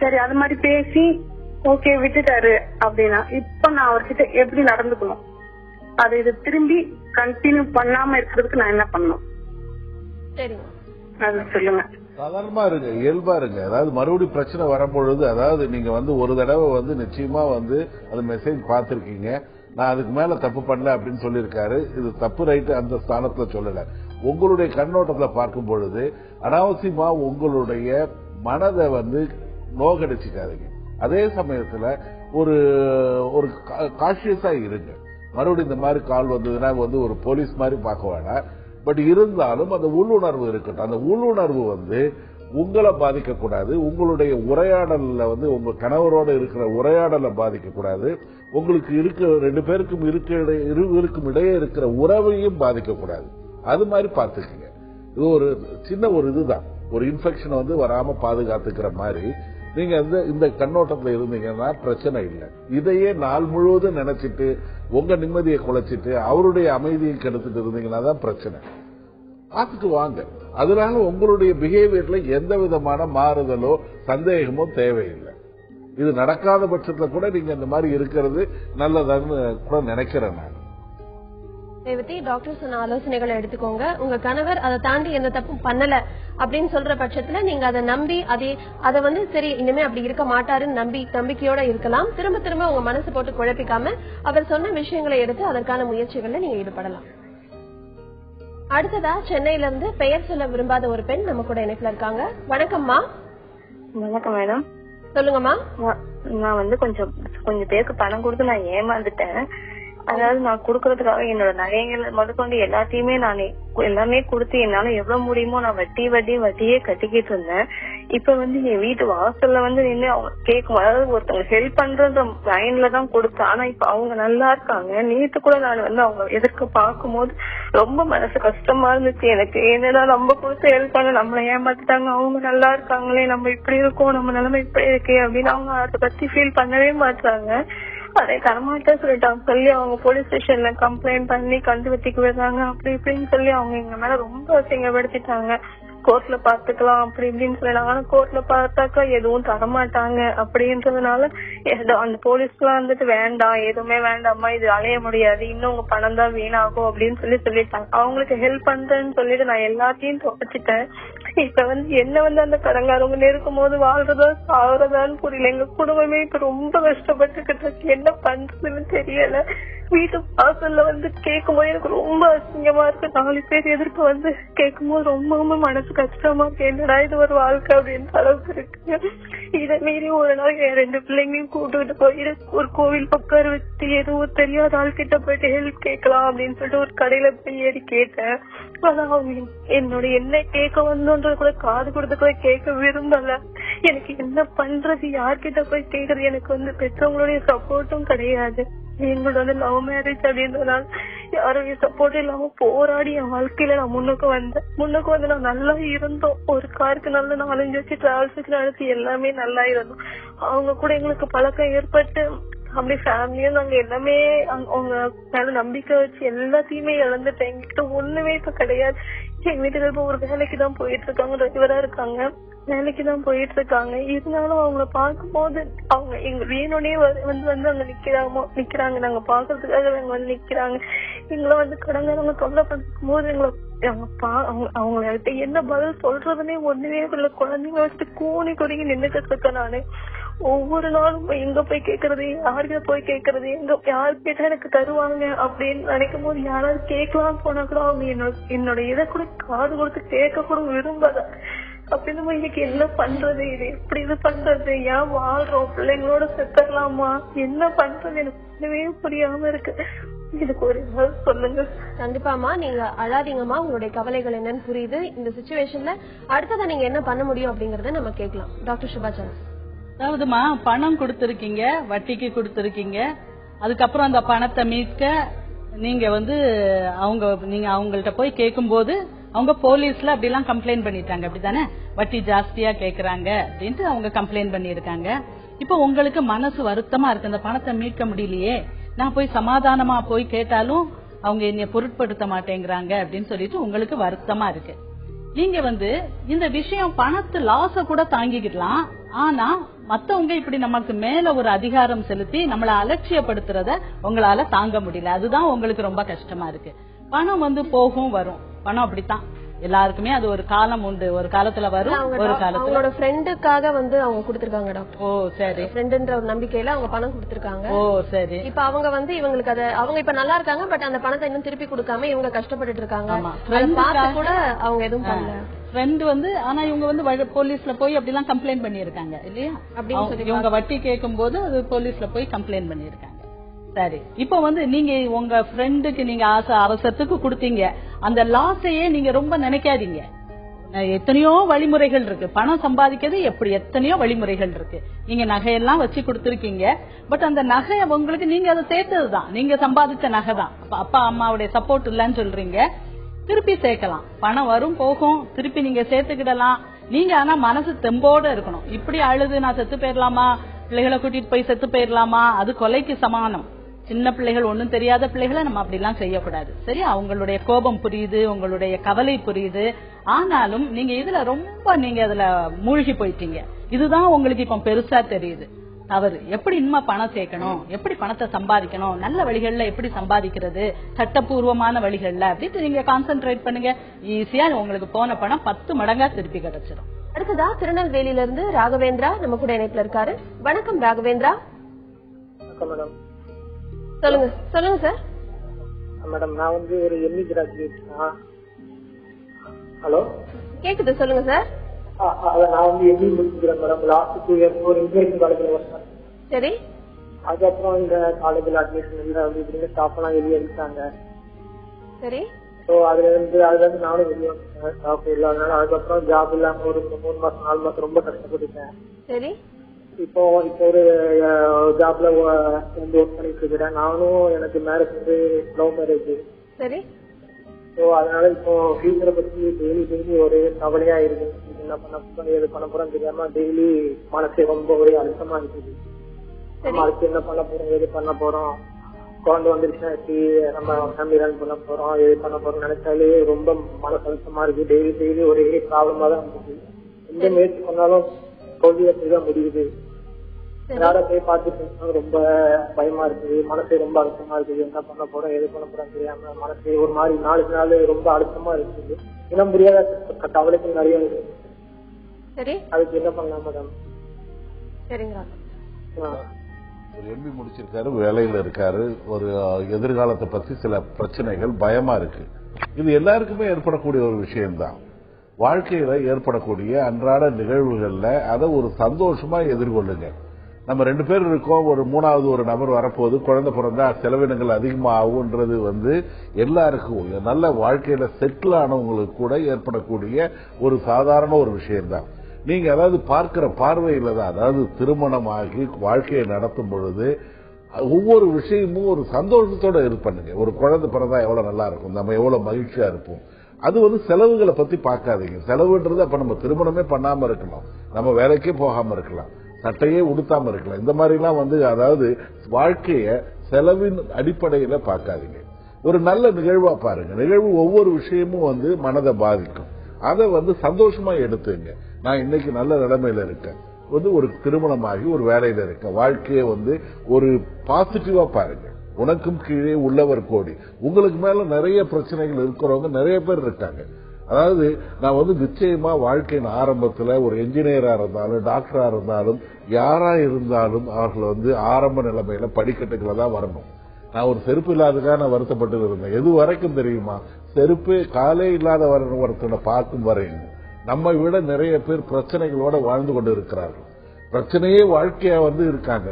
S4: சரி, அது மாதிரி பேசி ஓகே விட்டுட்டாரு அப்படின்னா இப்ப நான் அவர்கிட்ட எப்படி நடந்துக்கணும்? அது இது திரும்பி கண்டினியூ பண்ணாம இருக்கிறதுக்கு நான் என்ன பண்ணணும்?
S1: சரி,
S4: அது சொல்லுங்க.
S3: சாதாரணமா இருங்க, இயல்பா இருங்க. அதாவது மறுபடியும் பிரச்சனை வரும்பொழுது, அதாவது நீங்க ஒரு தடவை நிச்சயமா அது மெசேஜ் பார்த்திருக்கீங்க, நான் அதுக்கு மேல தப்பு பண்ணல அப்படின்னு சொல்லியிருக்காரு. இது தப்பு ரைட்டு அந்த ஸ்தானத்துல சொல்லல. உங்களுடைய கண்ணோட்டத்துல பார்க்கும் பொழுது அனாவசியமா உங்களுடைய மனதை நோகடிச்சுக்காதீங்க. அதே சமயத்துல ஒரு காஷியஸா இருங்க. மறுபடியும் இந்த மாதிரி கால் வந்ததுன்னா ஒரு போலீஸ் மாதிரி பார்க்க வேணாம். பட் இருந்தாலும் அந்த உள்ளுணர்வு இருக்கட்டும். அந்த உள்ளுணர்வு உங்களை பாதிக்க கூடாது. உங்களுடைய உரையாடல்ல உங்க கணவரோட இருக்கிற உரையாடலை பாதிக்க கூடாது. உங்களுக்கு இருக்க 2 பேருக்கும் இருவருக்கும் இடையே இருக்கிற உறவையும் பாதிக்க கூடாது. அது மாதிரி பார்த்துக்கீங்க. இது ஒரு சின்ன ஒரு இதுதான், ஒரு இன்ஃபெக்ஷன் வராம பாதுகாத்துக்கிற மாதிரி நீங்க இந்த கண்ணோட்டத்துல இருந்தீங்கன்னா பிரச்சனை இல்லை. இதையே நாள் முழுவதும் நினைச்சிட்டு உங்க நிம்மதியை குலைச்சிட்டு அவருடைய அமைதியை கெடுத்துட்டு இருந்தீங்கன்னா தான் பிரச்சனை. பார்த்துட்டு வாங்க. அதனால உங்களுடைய பிஹேவியர்ல எந்த விதமான மாறுதலோ சந்தேகமோ தேவையில்லை. இது நடக்காத பட்சத்துல கூட நீங்க இந்த மாதிரி இருக்கிறது நல்லதான்னு கூட நினைக்கிறேன் நான்.
S1: ரேவதி, டாக்டர் சொன்ன ஆலோசனைகளை எடுத்துக்கோங்க. உங்க கணவர் அதை தாண்டி எந்த தப்பும் பண்ணல அப்படின்னு சொல்ற பட்சத்துல நீங்க அதை நம்பி அதை சரி இனிமே அப்படி இருக்க மாட்டாருன்னு நம்பிக்கையோட இருக்கலாம். திரும்ப திரும்ப உங்க மனசு போட்டு குழப்பிக்காம அவர் சொன்ன விஷயங்களை எடுத்து அதற்கான முயற்சிகள்ல நீங்க ஈடுபடலாம். அடுத்ததா சென்னையில இருந்து பெயர் சொல்ல விரும்பாத ஒரு பெண் நம்ம கூட இணைப்புல இருக்காங்க. வணக்கம்மா.
S4: வணக்கம் மேடம்.
S1: சொல்லுங்கம்மா.
S4: நான் கொஞ்சம் பேருக்கு பணம் கொடுத்து நான் ஏமாந்துட்டேன். அதாவது நான் குடுக்கறதுக்காக என்னோட நகைகள் முதற்கொண்டு எல்லாமே கொடுத்து என்னால எவ்வளவு முடியுமோ நான் வட்டியே கட்டிக்கிட்டு இருந்தேன். இப்ப என் வீட்டு வாசல்ல நின்று அவங்க கேட்கும், அதாவது ஒருத்தவங்க ஹெல்ப் பண்றத லைன்ல தான் கொடுத்தேன். ஆனா இப்ப அவங்க நல்லா இருக்காங்க. நேத்து கூட நான் அவங்க எதிர்க்க பாக்கும்போது ரொம்ப மனசு கஷ்டமா இருந்துச்சு எனக்கு. என்னடா நம்ம கொடுத்து ஹெல்ப் பண்ண நம்மள ஏமாத்திட்டாங்க, அவங்க நல்லா இருக்காங்களே, நம்ம இப்படி இருக்கோம், நம்ம நிலைமை இப்படி இருக்கே அப்படின்னு அவங்க அதை பத்தி ஃபீல் பண்ணவே மாட்டாங்க. அதை தரமாட்டேன்னு சொல்லிட்டாங்க சொல்லி அவங்க போலீஸ் ஸ்டேஷன்ல கம்ப்ளைண்ட் பண்ணி கண்டுவத்திக்கு விடுறாங்க. அப்படி இப்படின்னு சொல்லி அவங்க எங்க மேல ரொம்ப அசிங்கப்படுத்திட்டாங்க. கோர்ட்ல பாத்துக்கலாம் அப்படி இப்படின்னு சொல்லிட்டாங்க. ஆனா கோர்ட்ல பார்த்தாக்கா எதுவும் தரமாட்டாங்க. அப்படின்றதுனால அந்த போலீஸ் எல்லாம் வேண்டாம், எதுவுமே வேண்டாமா, இது அலைய முடியாது, இன்னும் உங்க பணம் தான் வீணாகும் அப்படின்னு சொல்லிட்டாங்க. அவங்களுக்கு ஹெல்ப் பண்றேன்னு சொல்லிட்டு நான் எல்லாத்தையும் துவைச்சிட்டேன். இப்ப என்ன அந்த கடங்காரவங்க நெருக்கும் போது வாழ்றதா சாகுறதான்னு புரியல. எங்க குடும்பமே இப்ப ரொம்ப கஷ்டப்பட்டுக்கிட்டு இருக்கு. என்ன பண்றதுன்னு தெரியல. வீட்டு வாசல்ல கேட்கும் போது எனக்கு ரொம்ப அசிங்கமா இருக்கு. 4 பேர் எதிர்ப்பு கேட்கும் போது ரொம்ப மனசு கஷ்டமா இருக்கு. என்னடா இது ஒரு வாழ்க்கை அப்படின்ற அளவுக்கு இருக்கு. இதை மீறி ஒரு நாள் என் 2 பிள்ளைங்களையும் கூப்பிட்டு போய் ஒரு கோவில் பக்கம் வச்சு ஏதோ தெரியாத ஆள் கிட்ட போயிட்டு ஹெல்ப் கேட்கலாம் அப்படின்னு சொல்லிட்டு ஒரு கடையில போய் ஏறி கேட்டேன். அதான் என்னோட என்ன கேட்க வந்தோன்றது கூட காது கொடுத்து கூட கேட்க விரும்பல. எனக்கு என்ன பண்றது, யார்கிட்ட போய் கேக்குறது? எனக்கு பெற்றவங்களுடைய சப்போர்ட்டும் கிடையாது. எங்களோட லவ் மேரேஜ் அப்படின்றதுனால யாருடைய சப்போர்ட் இல்லாம போராடி என் வாழ்க்கையில நான் முன்னுக்கு வந்து நான் நல்லா இருந்தோம். ஒரு காருக்கு நல்ல 4-5 வச்சு டிராவல்ஸ் வச்சு நடத்தி எல்லாமே நல்லா இருந்தோம். அவங்க கூட எங்களுக்கு பழக்கம் ஏற்பட்டு அப்படி ஃபேமிலியும் நாங்க எல்லாமே அவங்க மேல நம்பிக்கை வச்சு எல்லாத்தையுமே இழந்துட்டேன். எங்ககிட்ட ஒண்ணுமே இப்ப கிடையாது. எங்க வீட்டுல இப்ப ஒரு வேலைக்குதான் போயிட்டு இருக்காங்க, ரெகுலரா இருக்காங்க, வேலைக்குதான் போயிட்டு இருக்காங்க. இருந்தாலும் அவங்கள பார்க்கும்போது அவங்க எங்க வேணும்னே அங்க நிக்கிறாங்க. நாங்க பாக்குறதுக்காக அவங்க நிக்கிறாங்க. எங்களை கடங்காரவங்க தொல்லை பண்ணும் போது எங்களை அவங்கள்ட்ட என்ன பதில் சொல்றதுன்னே ஒண்ணுமே இல்ல. குழந்தைங்க வச்சுட்டு கூனி கொடிங்க நின்னுட்டு இருக்கேன் நானு. ஒவ்வொரு நாளும் எங்க போய் கேக்குறது, யாருக்கிட்ட போய் கேக்குறது, யாரு கேட்டா எனக்கு தருவாங்க அப்படின்னு நினைக்கும் போது யாராவது கேட்கலாம் போனா கூட அவங்க என்னோட இதை கூட காது கொடுத்து கேட்க கூட விரும்பல. அப்படின்னு இன்னைக்கு என்ன பண்றது, இது எப்படி இது பண்றது, ஏன் வாழ்றோம், பிள்ளைங்களோட செத்துடலாமா, என்ன பண்றது எனக்கு ஒண்ணுமே புரியாம இருக்கு. இதுக்கு ஒரு சொல்லுங்க.
S1: கண்டிப்பாமா, நீங்க அழாதீங்கம்மா. உங்களுடைய கவலைகள் என்னன்னு புரியுது. இந்த சிச்சுவேஷன்ல அடுத்ததான் நீங்க என்ன பண்ண முடியும் அப்படிங்கறத நம்ம கேட்கலாம். டாக்டர் சுபாச்சந்திரன்.
S5: அதாவதுமா, பணம் கொடுத்திருக்கீங்க, வட்டிக்கு கொடுத்திருக்கீங்க, அதுக்கப்புறம் அந்த பணத்தை மீட்க நீங்க நீங்க அவங்கள்ட்ட போய் கேட்கும் போது அவங்க போலீஸ்ல அப்படி எல்லாம் கம்ப்ளைண்ட் பண்ணிட்டாங்க, அப்படித்தானே? வட்டி ஜாஸ்தியா கேக்குறாங்க அப்படின்ட்டு அவங்க கம்ப்ளைண்ட் பண்ணிருக்காங்க. இப்ப உங்களுக்கு மனசு வருத்தமா இருக்கு, அந்த பணத்தை மீட்க முடியலையே, நான் போய் சமாதானமா போய் கேட்டாலும் அவங்க என்னை பொருட்படுத்த மாட்டேங்கிறாங்க அப்படின்னு சொல்லிட்டு உங்களுக்கு வருத்தமா இருக்கு. நீங்க இந்த விஷயம் பணத்து லாஸ கூட தாங்கிக்கலாம். ஆனா மத்தவங்க இப்படி நமக்கு மேல ஒரு அதிகாரம் செலுத்தி நம்மள அலட்சியப்படுத்துறத உங்களால தாங்க முடியல. அதுதான் உங்களுக்கு ரொம்ப கஷ்டமா இருக்கு. பணம் போகும் வரும், பணம் அப்படித்தான், எல்லாருக்குமே அது ஒரு காலம் உண்டு. ஒரு காலத்துல வரும், ஒரு காலத்துல.
S1: அவங்களோட ஃப்ரெண்டுக்காக அவங்க கொடுத்திருக்காங்க டாக்டர்.
S5: ஓ சரி.
S1: ஃப்ரெண்டுன்ற ஒரு நம்பிக்கையில அவங்க பணம் கொடுத்திருக்காங்க.
S5: ஓ சரி.
S1: இப்ப அவங்க இவங்களுக்கு அவங்க இப்ப நல்லா இருக்காங்க, பட் அந்த பணத்தை இன்னும் திருப்பி கொடுக்காம இவங்க கஷ்டப்பட்டு இருக்காங்க. கூட அவங்க எதுவும் பண்ணல.
S5: ஃப்ரெண்ட் ஆனா இவங்க போலீஸ்ல போய் அப்படி எல்லாம் கம்ப்ளைண்ட் பண்ணிருக்காங்க இல்லையா? இவங்க வட்டி கேட்கும் போது அது போலீஸ்ல போய் கம்ப்ளைண்ட் பண்ணிருக்காங்க. சரி, இப்ப நீங்க உங்க ஃப்ரெண்டுக்கு நீங்க அவசரத்துக்கு கொடுத்தீங்க, அந்த லாஸையே நீங்க ரொம்ப நினைக்காதீங்க. எத்தனையோ வழிமுறைகள் இருக்கு, பணம் சம்பாதிக்கிறது எப்படி, எத்தனையோ வழிமுறைகள் இருக்கு. நீங்க நகையெல்லாம் வச்சு கொடுத்திருக்கீங்க, பட் அந்த நகை உங்களுக்கு நீங்க அதை சேர்த்ததுதான், நீங்க சம்பாதிச்ச நகை தான். அப்பா அம்மாவுடைய சப்போர்ட் இல்லன்னு சொல்றீங்க, திருப்பி சேர்க்கலாம். பணம் வரும் போகும், திருப்பி நீங்க சேர்த்துக்கிடலாம். நீங்க ஆனா மனசு தெம்போட இருக்கணும். இப்படி அழுது நான் செத்து போயிடலாமா, பிள்ளைகளை கூட்டிட்டு போய் செத்து போயிடலாமா, அது கொலைக்கு சமானம். சின்ன பிள்ளைகள், ஒன்னும் தெரியாத பிள்ளைகளை நம்ம அப்படி எல்லாம் செய்யக்கூடாது. சரி, அவங்களுடைய கோபம் புரியுது, உங்களுடைய கவலை புரியுது. ஆனாலும் நீங்க இதுல ரொம்ப அதுல மூழ்கி போயிட்டீங்க. இதுதான் உங்களுக்கு இப்ப பெருசா தெரியுது தவறு. எப்படி இன்னும் பணம் சேர்க்கணும், எப்படி பணத்தை சம்பாதிக்கணும், நல்ல வழிகள்ல எப்படி சம்பாதிக்கிறது, சட்டப்பூர்வமான வழிகள்ல அப்படின்ட்டு நீங்க கான்சென்ட்ரேட் பண்ணுங்க. ஈஸியா உங்களுக்கு போன பணம் 10 மடங்கா திருப்பி கிடைச்சிடும்.
S1: அடுத்ததா திருநெல்வேலியில இருந்து ராகவேந்திரா நம்ம கூட இணைப்புல இருக்காரு. வணக்கம் ராகவேந்திரா.
S2: மேடம்
S1: சொல்லுங்க சார்.
S2: மேடம், நான் ஒரு எம்இ கிராஜுவேட். ஹலோ,
S1: கேக்குது, சொல்லுங்க சார்.
S2: நான் எம்இ முடிச்சிருக்கேன் மேடம். லாஸ்ட் 2 இயர்ஸ் ஒரு இன்ஜினியரிங் காலேஜ்ல ஒர்க் பண்ணேன்.
S1: சரி.
S2: அதுக்கப்புறம் இந்த காலேஜ்ல அட்மிஷன் இல்லை அப்படி இப்படின்னு ஸ்டாஃப் எல்லாம் வெளியே எடுத்தாங்க.
S1: சரி.
S2: ஸோ அதுல இருந்து நானும் வெளியே வந்தேன் ஸ்டாஃப் இல்லாதனால. அதுக்கப்புறம் ஜாப் இல்லாம ஒரு 3 மாசம் 4 மாசம் ரொம்ப கஷ்டப்பட்டுட்டேன்.
S1: சரி.
S2: இப்போ ஒரு ஜாப்ல வந்து ஒர்க் பண்ணிட்டு இருக்கிறேன். நானும் எனக்கு மேரேஜ் வந்து லவ் மேரேஜ்.
S1: சரி.
S2: ஸோ அதனால இப்போ ஃபியூச்சரை பத்தி டெய்லி ஒரே கவலையா இருக்கு. என்ன பண்ண போறோம் எது பண்ண போறோம் தெரியாம டெய்லி மனசே ரொம்ப ஒரே அழுத்தமா இருக்குது. நம்ம அதுக்கு என்ன பண்ண போறோம் எது பண்ண போறோம், குழந்தை வந்துருச்சுன்னா எப்படி நம்ம ஃபேமிலி ரன் பண்ண போறோம் எது பண்ண போறோம் நினைச்சாலே ரொம்ப மனசு அழுத்தமா இருக்கு. டெய்லி ஒரே ப்ராப்ளமா தான் இருக்குது. எந்த முயற்சி பண்ணாலும் தோல்வி அப்படிதான் முடியுது. யார போய் பார்த்துட்டு ரொம்ப பயமா இருக்குது. மனசே ரொம்ப அழுத்தமா இருக்குது. என்ன பண்ண போறோம் எது பண்ண போறோம் தெரியாம மனசே ஒரு மாதிரி நாளுக்கு நாள் ரொம்ப அழுத்தமா இருக்குது. இனம் முடியாத கவலைக்கு நிறைய இருக்கு.
S1: சரி.
S2: அதுக்கு என்ன பண்ணலாம் மேடம்?
S1: சரிங்க.
S3: ஒரு எம்பி முடிச்சிருக்காரு, வேலையில இருக்காரு, ஒரு எதிர்காலத்தை பத்தி சில பிரச்சனைகள் பயமா இருக்கு. இது எல்லாருக்குமே ஏற்படக்கூடிய ஒரு விஷயம்தான். வாழ்க்கையில ஏற்படக்கூடிய அன்றாட நிகழ்வுகள்ல அதை ஒரு சந்தோஷமா எதிர்கொள்ளுங்க. நம்ம 2 பேர் இருக்கோம், ஒரு 3வது ஒரு நபர் வரப்போது, குழந்தை பிறந்தா செலவினங்கள் அதிகமாகும்ன்றது எல்லாருக்கும் நல்ல வாழ்க்கையில செட்டில் ஆனவங்களுக்கு கூட ஏற்படக்கூடிய ஒரு சாதாரண ஒரு விஷயம்தான். நீங்க அதாவது பார்க்கிற பார்வையில தான், அதாவது திருமணமாகி வாழ்க்கையை நடத்தும் பொழுது ஒவ்வொரு விஷயமும் ஒரு சந்தோஷத்தோட இது பண்ணுங்க. ஒரு குழந்தை பிறந்தா எவ்வளவு நல்லா இருக்கும், நம்ம எவ்வளவு மகிழ்ச்சியா இருப்போம். அது செலவுகளை பத்தி பார்க்காதீங்க. செலவுன்றது அப்ப நம்ம திருமணமே பண்ணாம இருக்கலாம், நம்ம வேலைக்கே போகாம இருக்கலாம், சட்டையே உடுத்தாம இருக்கலாம். இந்த மாதிரி எல்லாம் அதாவது வாழ்க்கைய செலவின் அடிப்படையில பார்க்காதீங்க. ஒரு நல்ல நிகழ்வா பாருங்க. நிகழ்வு ஒவ்வொரு விஷயமும் மனதை பாதிக்கும். அதை சந்தோஷமா எடுத்துங்க. நான் இன்னைக்கு நல்ல நிலைமையில இருக்கேன், ஒரு திருமணமாகி ஒரு வேலையில இருக்கேன், வாழ்க்கைய ஒரு பாசிட்டிவா பாருங்க. உனக்கும் கீழே உள்ளவர் கோடி. உங்களுக்கு மேல நிறைய பிரச்சனைகள் இருக்கிறவங்க நிறைய பேர் இருக்காங்க. அதாவது நான் நிச்சயமா வாழ்க்கையின் ஆரம்பத்துல ஒரு என்ஜினியரா இருந்தாலும் டாக்டரா இருந்தாலும் யாரா இருந்தாலும் அவர்கள் ஆரம்ப நிலைமையில படிக்கட்டுகளை தான் வரணும். நான் ஒரு செருப்பு இல்லாததுக்காக நான் வருத்தப்பட்டு இருந்தேன். எது வரைக்கும் தெரியுமா? செருப்பு காலே இல்லாத ஒருத்தனை பார்க்கும் வரையும். நம்மை விட நிறைய பேர் பிரச்சனைகளோட வாழ்ந்து கொண்டு இருக்கிறார்கள். பிரச்சனையே வாழ்க்கையா இருக்காங்க.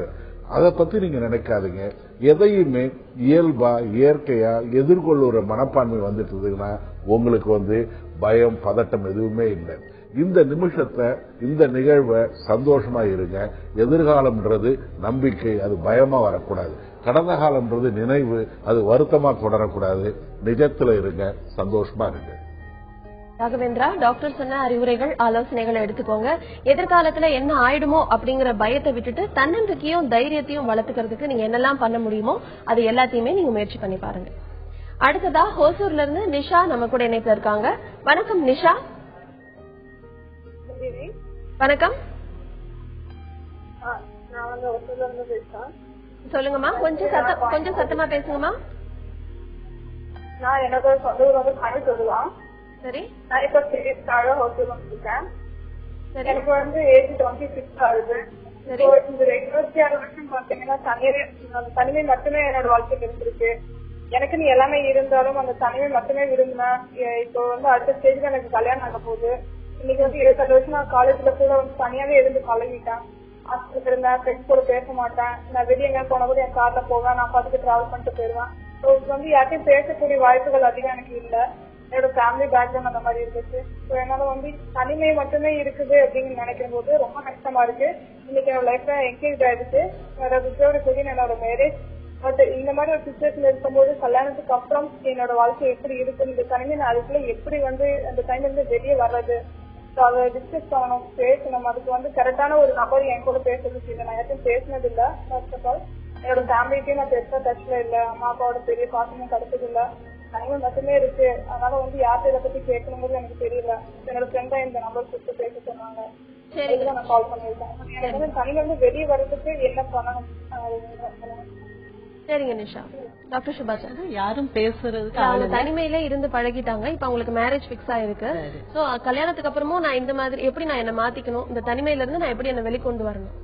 S3: அதை பத்தி நீங்க நினைக்காதீங்க. எதையுமே இயல்பா இயற்கையா எதிர்கொள்ளுற மனப்பான்மை வந்துட்டுதுன்னா உங்களுக்கு பயம் பதட்டம் எதுவுமே இல்லை. இந்த நிமிஷத்தை இந்த நிகழ்வை சந்தோஷமா இருங்க. எதிர்காலம்ன்றது நம்பிக்கை, அது பயமா வரக்கூடாது. கடந்த காலம்ன்றது நினைவு, அது வருத்தமா தொடரக்கூடாது. நிஜத்துல இருங்க, சந்தோஷமா இருங்க.
S1: ராகவேந்திரா, டாக்டர் சொன்ன அறிவுரைகள் ஆலோசனைகளை எடுத்துக்கோங்க. எதிர்காலத்துல என்ன ஆயிடுமோ அப்படிங்கிற பயத்தை விட்டுட்டு தன்னம்பிக்கையும் தைரியத்தையும் வளர்த்துக்கிறதுக்கு நீங்க என்னெல்லாம் பண்ண முடியுமோ அது எல்லாத்தையுமே நீங்க முயற்சி பண்ணி பாருங்க. அடுத்ததா ஹோசூர்ல இருந்து நிஷா நம்ம கூட இணைப்புல இருக்காங்க. வணக்கம் நிஷா. வணக்கம். சொல்லுங்கம்மா, கொஞ்சம் சத்தமா பேசுங்கம்மா.
S4: நான் எனக்கு சொந்த ஊர் கணிச்சொல்லாம்.
S1: சரி.
S4: நான் இப்ப ஹோட்டல் வந்துருக்கேன். எனக்கு ஏஜ் 26 ஆகுது. இந்த 26 வருஷம் பாத்தீங்கன்னா தனிமை மட்டுமே என்னோட வாழ்க்கையில் இருந்திருக்கு. எனக்கு நீ எல்லாமே இருந்தாலும் அந்த தனிமை மட்டுமே விரும்பினேன். இப்போ அடுத்த ஸ்டேஜ்ல எனக்கு கல்யாணம் ஆக போகுது. இன்னைக்கு 28 வருஷம் நான் காலேஜ்ல கூட தனியாவே இருந்து பழகிட்டேன். ஹாஸ்டல் இருந்தேன், ஃப்ரெண்ட்ஸ் கூட பேச மாட்டேன். நான் வெளியே எங்க போனபோது என் கார்ல போவேன், நான் பார்த்துட்டு டிராவல் பண்ணிட்டு போயிருவேன். யார்ட்டையும் பேசக்கூடிய வாய்ப்புகள் அதிகம் எனக்கு இல்ல. என்னோட ஃபேமிலி பேக்ரவுண்ட் அந்த மாதிரி இருந்துச்சு. என்னால தனிமை மட்டுமே இருக்குது அப்படின்னு நினைக்கும் போது ரொம்ப கஷ்டமா இருக்கு. இன்னைக்கு என்னோட லைஃப்ல என்கேஜ் ஆயிடுச்சு. பிப்ரவரி 14 என்னோட மேரேஜ். பட் இந்த மாதிரி ஒரு சிச்சுவேஷன் இருக்கும்போது கல்யாணத்துக்கு அப்புறம் என்னோட வாழ்க்கை எப்படி இருக்கு, இந்த தனிமை நான் அதுக்குள்ள எப்படி அந்த டைம்ல இருந்து வெளியே வர்றது, அதை டிஸ்கஸ் பண்ணணும், பேசணும். அதுக்கு கரெக்டான ஒரு நபர் என் கூட பேசுறதுக்கு இல்லை. நான் யார்ட்டும் பேசினது இல்ல. ஃபர்ஸ்ட் ஆஃப் ஆல் என்னோட ஃபேமிலிட்டையும் நான் பெருசா டச்ல இல்ல. அம்மா அப்பாவோட பெரிய பாசமும் கிடைச்சது இல்ல. தனிமை மட்டுமே இருக்கு. அதனால யார்கிட்ட இதை பத்தி கேட்கணும் போது எனக்கு தெரியல. என்னோட ஃப்ரெண்டா இந்த நம்பர் கொடுத்து பேச சொன்னாங்க. நான் கால் பண்ணிருக்கேன். எனக்கு தனிமை வெளியே வர்றதுக்கு என்ன பண்ணணும்?
S1: சரிங்க நிஷா. டாக்டர் சுபாஷா,
S5: யாரும் பேசுறது
S1: தனிமையில இருந்து பழகிட்டாங்க. இப்ப அவங்களுக்கு மேரேஜ் பிக்ஸ் ஆயிருக்கு. சோ கல்யாணத்துக்கு அப்புறமும் நான் இந்த மாதிரி எப்படி நான் என்ன மாத்திக்கணும், இந்த தனிமையில இருந்து நான் எப்படி என்ன வெளிக்கொண்டு வரணும்?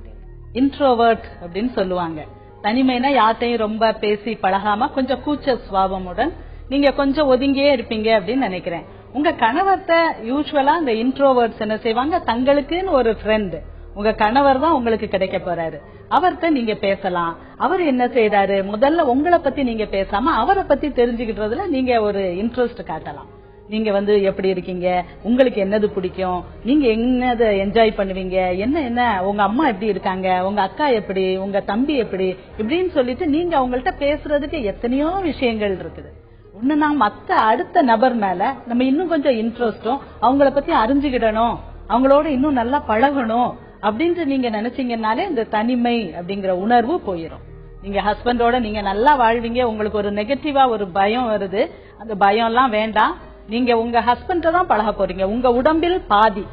S5: இன்ட்ரோவர்ட் அப்படின்னு சொல்லுவாங்க. தனிமைனா யார்ட்டையும் ரொம்ப பேசி பழகாம கொஞ்சம் கூச்ச சுவாபமுடன் நீங்க கொஞ்சம் ஒதுங்கியே இருப்பீங்க அப்படின்னு நினைக்கிறேன். உங்க கணவர்கிட்ட யூஸ்வலா இந்த இன்ட்ரோவர்ட்ஸ் என்ன செய்வாங்க, தங்களுக்குன்னு ஒரு ஃப்ரெண்ட், உங்க கணவர் தான் உங்களுக்கு கிடைக்க போறாரு. அவர்கிட்ட நீங்க பேசலாம். அவர் என்ன செய்யறாரு, முதல்ல உங்களை பத்தி நீங்க பேசாம அவரை பத்தி தெரிஞ்சுக்கிட்டதுல நீங்க ஒரு இன்ட்ரெஸ்ட் காட்டலாம். நீங்க எப்படி இருக்கீங்க, உங்களுக்கு என்னது பிடிக்கும், நீங்க என்னது என்ஜாய் பண்ணுவீங்க, என்ன உங்க அம்மா எப்படி இருக்காங்க, உங்க அக்கா எப்படி, உங்க தம்பி எப்படி, இப்படின்னு சொல்லிட்டு நீங்க அவங்கள்ட்ட பேசுறதுக்கு எத்தனையோ விஷயங்கள் இருக்குது. ஒண்ணுனா மத்த அடுத்த நபர் மேல நம்ம இன்னும் கொஞ்சம் இன்ட்ரெஸ்டும், அவங்கள பத்தி அறிஞ்சுக்கிடணும், அவங்களோட இன்னும் நல்லா பழகணும் அப்படின்ட்டு நீங்க நினைச்சீங்கன்னாலே இந்த தனிமை அப்படிங்கிற உணர்வு போயிடும். நீங்க ஹஸ்பண்டோட நீங்க நல்லா வாழ்வீங்க. உங்களுக்கு ஒரு நெகட்டிவா ஒரு பயம் வருது, அந்த பயம் எல்லாம் வேண்டாம். நீங்க உங்க ஹஸ்பண்ட தான் பழக போறீங்க. உங்க உடம்பில் பாதி,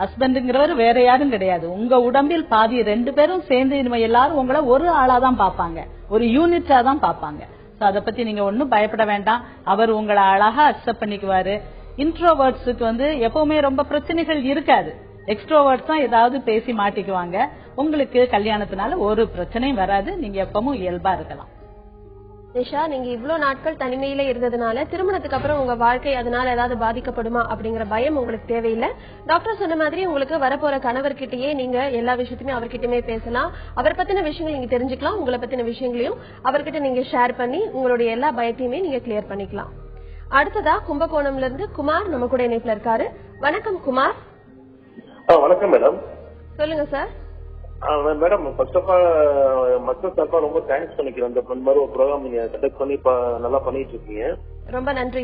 S5: ஹஸ்பண்டுங்கிறவர் வேற யாரும் கிடையாது, உங்க உடம்பில் பாதி. 2 பேரும் சேர்ந்து இனிமே எல்லாரும் உங்களை ஒரு ஆளா தான் பாப்பாங்க, ஒரு யூனிட்டா தான் பாப்பாங்க. அத பத்தி நீங்க ஒன்னும் பயப்பட வேண்டாம். அவர் உங்களை அழகா அக்செப்ட் பண்ணிக்குவாரு. இன்ட்ரோவர்ட்ஸுக்கு எப்பவுமே ரொம்ப பிரச்சனைகள் இருக்காது. எக்ஸ்ட்ரோவர்ட்ஸ் தான் ஏதாவது பேசி மாட்டிக்குவாங்க. உங்களுக்கு கல்யாணத்தினால ஒரு பிரச்சனையும் வராது. நீங்க எப்பவும் இயல்பா இருக்கலாம்.
S1: நிஷா, நீங்க இவ்வளவு நாட்கள் தனிமையில இருந்ததுனால திருமணத்துக்கு அப்புறம் உங்க வாழ்க்கை அதனால ஏதாவது பாதிக்கப்படுமா அப்படிங்கிற பயம் உங்களுக்கு தேவையில்லை. டாக்டர் சொன்ன மாதிரி உங்களுக்கு வரப்போற கணவர்கிட்டயே நீங்க எல்லா விஷயத்தையுமே அவர்கிட்டயுமே பேசலாம். அவர் பத்தின விஷயங்கள் நீங்க தெரிஞ்சுக்கலாம். உங்களை பத்தின விஷயங்களையும் அவர்கிட்ட நீங்க ஷேர் பண்ணி உங்களுடைய எல்லா பயத்தையுமே நீங்க கிளியர் பண்ணிக்கலாம். அடுத்ததா கும்பகோணம்ல இருந்து குமார் நம்ம கூட இணைப்புல இருக்காரு. வணக்கம் குமார்.
S9: வணக்கம் மேடம்.
S1: சொல்லுங்க sir.
S9: Madam, first of all மக்கள் சார்பா ரொம்ப தேங்க்ஸ் பண்ணிக்கிறேன். இந்த மாதிரி ஒரு ப்ரோக்ராம் நீங்க கண்டக்ட் பண்ணி நல்லா பண்ணிட்டு இருக்கீங்க.
S1: ரொம்ப நன்றி.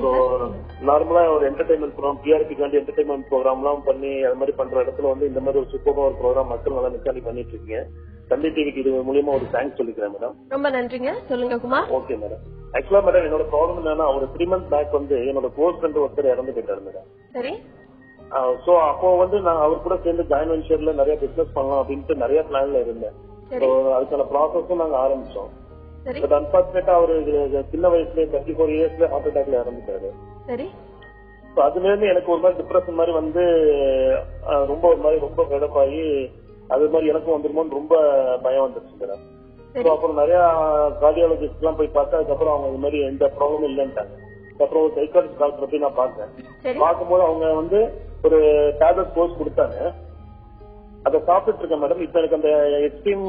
S9: நார்மலா ஒரு என்டர்டைன்மெண்ட் ப்ரோக்ராம், டிஆர்பிக்காண்டி என்டர்டைன்மெண்ட் ப்ரோக்ராம் எல்லாம் பண்ணி அது மாதிரி பண்ற இடத்துல இந்த மாதிரி ஒரு சூப்பரான ஒரு ப்ரோக்ராம் மக்கள் நல்லா நிக்காண்டி பண்ணிட்டு இருக்கீங்க. தந்தை டிவிக்கு இது மூலியமா ஒரு தேங்க்ஸ் சொல்லிக்கிறேன் மேடம்.
S1: ரொம்ப நன்றிங்க. சொல்லுங்க குமார்.
S9: Okay madam. ஆக்சுவலா மேடம், என்னோட ப்ராப்ளம் என்னன்னா, ஒரு 3 months பேக் என்னோட க்ளோஸ் ஃப்ரெண்ட் ஒருத்தர் இறந்து போயிட்டாரு மேடம்.
S1: சரி.
S9: சோ அப்போ நான் அவர் கூட சேர்ந்து ஜாயின் வெஞ்சர்ல நிறைய பிசினஸ் பண்ணலாம் அப்படின்ட்டு நிறைய பிளான்ல இருந்தேன். அதுக்கான ப்ராசஸும் நாங்க ஆரம்பிச்சோம். பட் அன்பார்ச்சுனேட்டா அவரு சின்ன வயசுல 34 yearsல ஹார்ட் அட்டாக்ல இறந்துட்டாரு.
S1: சரி.
S9: அதுல இருந்து எனக்கு ஒரு மாதிரி டிப்ரெஷன் மாதிரி ரொம்ப ஒரு மாதிரி ரொம்ப வெடப்பாகி அது மாதிரி எனக்கும் வந்துருமோன்னு ரொம்ப பயம் வந்துருச்சு மேடம். அப்புறம் நிறைய கார்டியாலஜிஸ்ட் எல்லாம் போய் பார்த்தா அதுக்கப்புறம் அவங்க இது மாதிரி எந்த ப்ராப்ளமும் இல்லைன்ட்டாங்க. அப்புறம் ஒரு சைக்காலஜிஸ்ட் டாக்டர் போய் நான் பார்த்தேன். பார்க்கும்போது அவங்க ஒரு டேப்லெட் கோர்ஸ் கொடுத்தாங்க. அதை சாப்பிட்டு இருக்கேன் மேடம். இப்ப எனக்கு அந்த எக்ஸ்ட்ரீம்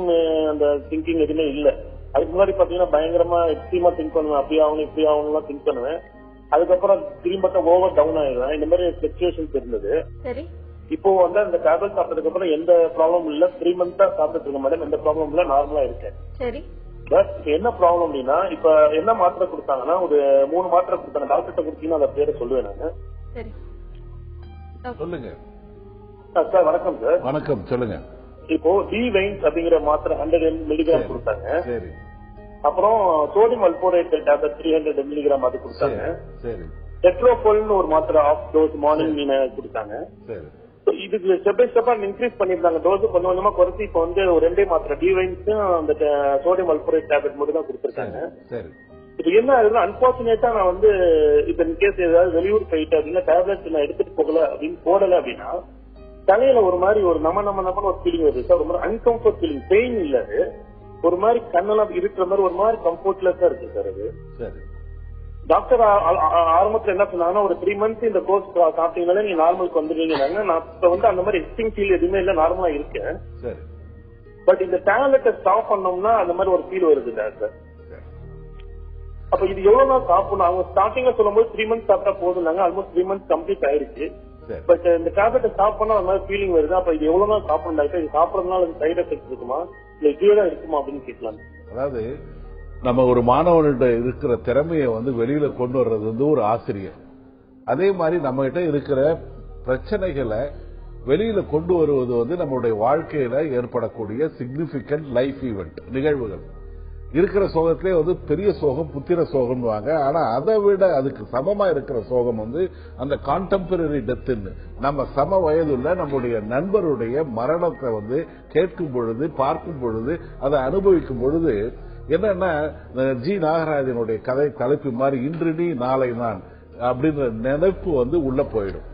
S9: அந்த திங்கிங் எதுவுமே இல்ல. அதுக்கு முன்னாடி பாத்தீங்கன்னா பயங்கரமா எக்ஸ்ட்ரீமா திங்க் பண்ணுவேன். அப்படி ஆகணும் இப்படி ஆகணும் திங்க் பண்ணுவேன். அதுக்கப்புறம் திரும்ப ஓவர் டவுன் ஆயிடுவேன். இந்த மாதிரி சிச்சுவேஷன்ஸ் இருந்தது. இப்போ அந்த டேப்லெட் சாப்பிட்டதுக்கு அப்புறம் எந்த ப்ராப்ளம் இல்ல. 3 months சாப்பிட்டு இருக்கேன் மேடம். எந்த ப்ராப்ளம் இல்ல, நார்மலா இருக்கேன். பட் என்ன ப்ராப்ளம் அப்படின்னா, இப்ப என்ன மாத்திரை கொடுத்தாங்கன்னா ஒரு 3 மாத்திரை கொடுத்தாங்க. டாக்டர்கிட்ட கொடுத்தீங்கன்னா அந்த பேரை சொல்லுவேன் நானு.
S3: சொல்லுங்க
S9: சார். வணக்கம் சார்.
S3: வணக்கம், சொல்லுங்க.
S9: இப்போ டி-வைன்ஸ் அப்படிங்கிற மாத்திரை 100 mg கொடுத்தாங்க. அப்புறம் சோடியம் அல்போரேட் டேப்லெட் 300 mg அது கொடுத்தாங்க. டெட்ரோபோல்னு ஒரு மாத்திரை ஆஃப் டோஸ் மார்னிங் கொடுத்தாங்க. இதுக்கு ஸ்டெப் பை ஸ்டெப்பா இன்க்ரீஸ் பண்ணிருந்தாங்க. டோஸ் கொஞ்சம் கொஞ்சமா குறைச்சி இப்ப ஒரு 2 மாத்திரை டி-வைன்ஸும் அந்த சோடியம் அல்போரேட் டேப்லெட் மட்டும் தான் கொடுத்திருக்காங்க. இப்ப என்ன ஆகுதுன்னா, அன்பார்ச்சுனேட்டா நான் இப்ப இன்கேஸ் ஏதாவது வெளியூர் போயிட்டு அப்படின்னா டேப்லெட் நான் எடுத்துட்டு போடல அப்படின்னா தலையில ஒரு மாதிரி ஒரு நமன்னு ஒரு ஃபீலிங் வருது சார். ஒரு மாதிரி அன்கம்ஃபர்ட் ஃபீலிங். பெயின் இல்ல, ஒரு மாதிரி கண்ணெல்லாம் இருக்கிற மாதிரி ஒரு மாதிரி கம்ஃபர்ட்லெஸ்ஸா இருக்கு சார். அது டாக்டர் ஆரம்பத்துல என்ன சொன்னாங்கன்னா, ஒரு 3 months இந்த கோர்ஸ் சாப்பிட்டீங்கன்னாலே நீங்க நார்மலுக்கு வந்துடுவீங்க. நான் இப்ப அந்த மாதிரி எக்ஸ்ட்ரீம் ஃபீல் எதுவுமே இல்ல, நார்மலா இருக்கேன். பட் இந்த டேப்லெட்டை ஸ்டாப் பண்ணோம்னா அந்த மாதிரி ஒரு ஃபீல் வருது டாக்டர். அப்ப இது எவ்வளவு நாள் சாப்பிடணும்? அவங்க ஸ்டார்டிங்ல சொல்லும்போது 3 months சாப்பிட்டா போதும். ஆல்மோஸ்ட் 3 months கம்ப்ளீட் ஆயிடுச்சு. பட் இந்த டேப்லெட்டை ஸ்டாப் பண்ணா அந்த மாதிரி ஃபீலிங் வருது. அப்ப இது எவ்வளவு நாள் சாப்பிடணும் டாக்டர்? இது சாப்பிடறதுனால சைட் எஃபெக்ட் இருக்குமா இல்ல இதே தான் இருக்குமா அப்படின்னு கேட்கலாம்.
S3: அதாவது நம்ம ஒரு மாணவன்கிட்ட இருக்கிற திறமையை வெளியில கொண்டு வர்றது ஒரு ஆசிரியர். அதே மாதிரி நம்ம கிட்ட இருக்கிற பிரச்சனைகளை வெளியில கொண்டு வருவது நம்மளுடைய வாழ்க்கையில ஏற்படக்கூடிய சிக்னிபிகன்ட் லைஃப் ஈவெண்ட் நிகழ்வுகள். இருக்கிற சோகத்திலே பெரிய சோகம் புத்திர சோகம்வாங்க. ஆனா அதை விட அதுக்கு சமமா இருக்கிற சோகம் அந்த கான்டெம்பரரி டெத்துன்னு, நம்ம சம வயதுள்ள நம்முடைய நண்பருடைய மரணத்தை கேட்கும் பொழுது பார்க்கும் பொழுது அதை அனுபவிக்கும் பொழுது என்னன்னா, ஜி நாகராஜனுடைய கதை தலைப்பு மாதிரி இன்று நீ நாளை நான் அப்படின்ற நினைப்பு உள்ள போயிடும்.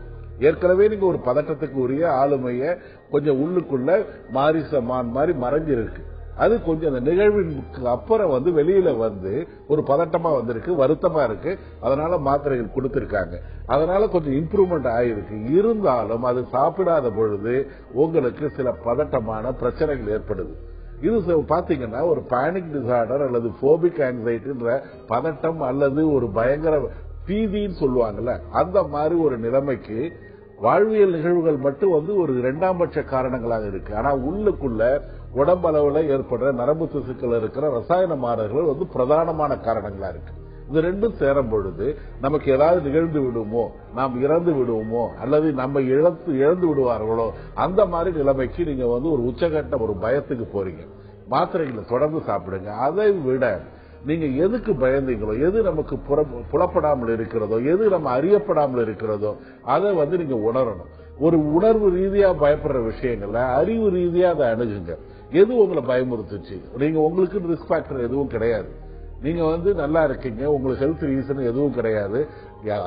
S3: ஏற்கனவே நீங்க ஒரு பதட்டத்துக்கு உரிய ஆளுமைய கொஞ்சம் உள்ளுக்குள்ள மாரிசமான் மாதிரி மறைஞ்சிருக்கு. அது கொஞ்சம் அந்த நிகழ்விற்கு அப்புறம் வந்து வெளியில வந்து ஒரு பதட்டமா வந்திருக்கு, வருத்தமா இருக்கு, அதனால மாத்திரைகள் கொடுத்திருக்காங்க. அதனால கொஞ்சம் இம்ப்ரூவ்மெண்ட் ஆயிருக்கு. இருந்தாலும் அது சாப்பிடாத பொழுது உங்களுக்கு சில பதட்டமான பிரச்சனைகள் ஏற்படுது. இது பாத்தீங்கன்னா ஒரு பேனிக் டிசார்டர் அல்லது போபிக் ஆங்ஸைட்டின்ற பதட்டம் அல்லது ஒரு பயங்கர பீதின்னு சொல்லுவாங்கல்ல, அந்த மாதிரி ஒரு நிலைமைக்கு வாழ்வியல் நிகழ்வுகள் மட்டும் வந்து ஒரு இரண்டாம் பட்ச காரணங்களாக இருக்கு. ஆனா உள்ளுக்குள்ள உடம்பளவுல ஏற்படுற நரம்பு திசுக்கள் இருக்கிற ரசாயன மாறுதல்கள் வந்து பிரதானமான காரணங்களா இருக்கு. இந்த ரெண்டும் சேரும் பொழுது நமக்கு ஏதாவது நிகழ்ந்து விடுமோ, நாம் இறந்து விடுவோமோ, அல்லது நம்ம இழந்து விடுவார்களோ, அந்த மாதிரி நிலைமைக்கு நீங்க வந்து ஒரு உச்சகட்ட ஒரு பயத்துக்கு போறீங்க. மாத்திரைகளை தொடர்ந்து சாப்பிடுங்க. அதை விட நீங்க எதுக்கு பயந்தீங்களோ, எது நமக்கு புலப்படாமல் இருக்கிறதோ, எது நம்ம அறியப்படாமல் இருக்கிறதோ, அதை வந்து நீங்க உணரணும். ஒரு உணர்வு ரீதியா பயப்படுற விஷயங்கள்ல அறிவு ரீதியா அதை அணுகுங்க. எது உங்களை பயமுறுத்துச்சு? நீங்க உங்களுக்கு ரிஸ்க் ஃபேக்டர் எதுவும் கிடையாது. நீங்க வந்து நல்லா இருக்கீங்க, உங்களுக்கு ஹெல்த் ரீசன் எதுவும் கிடையாது.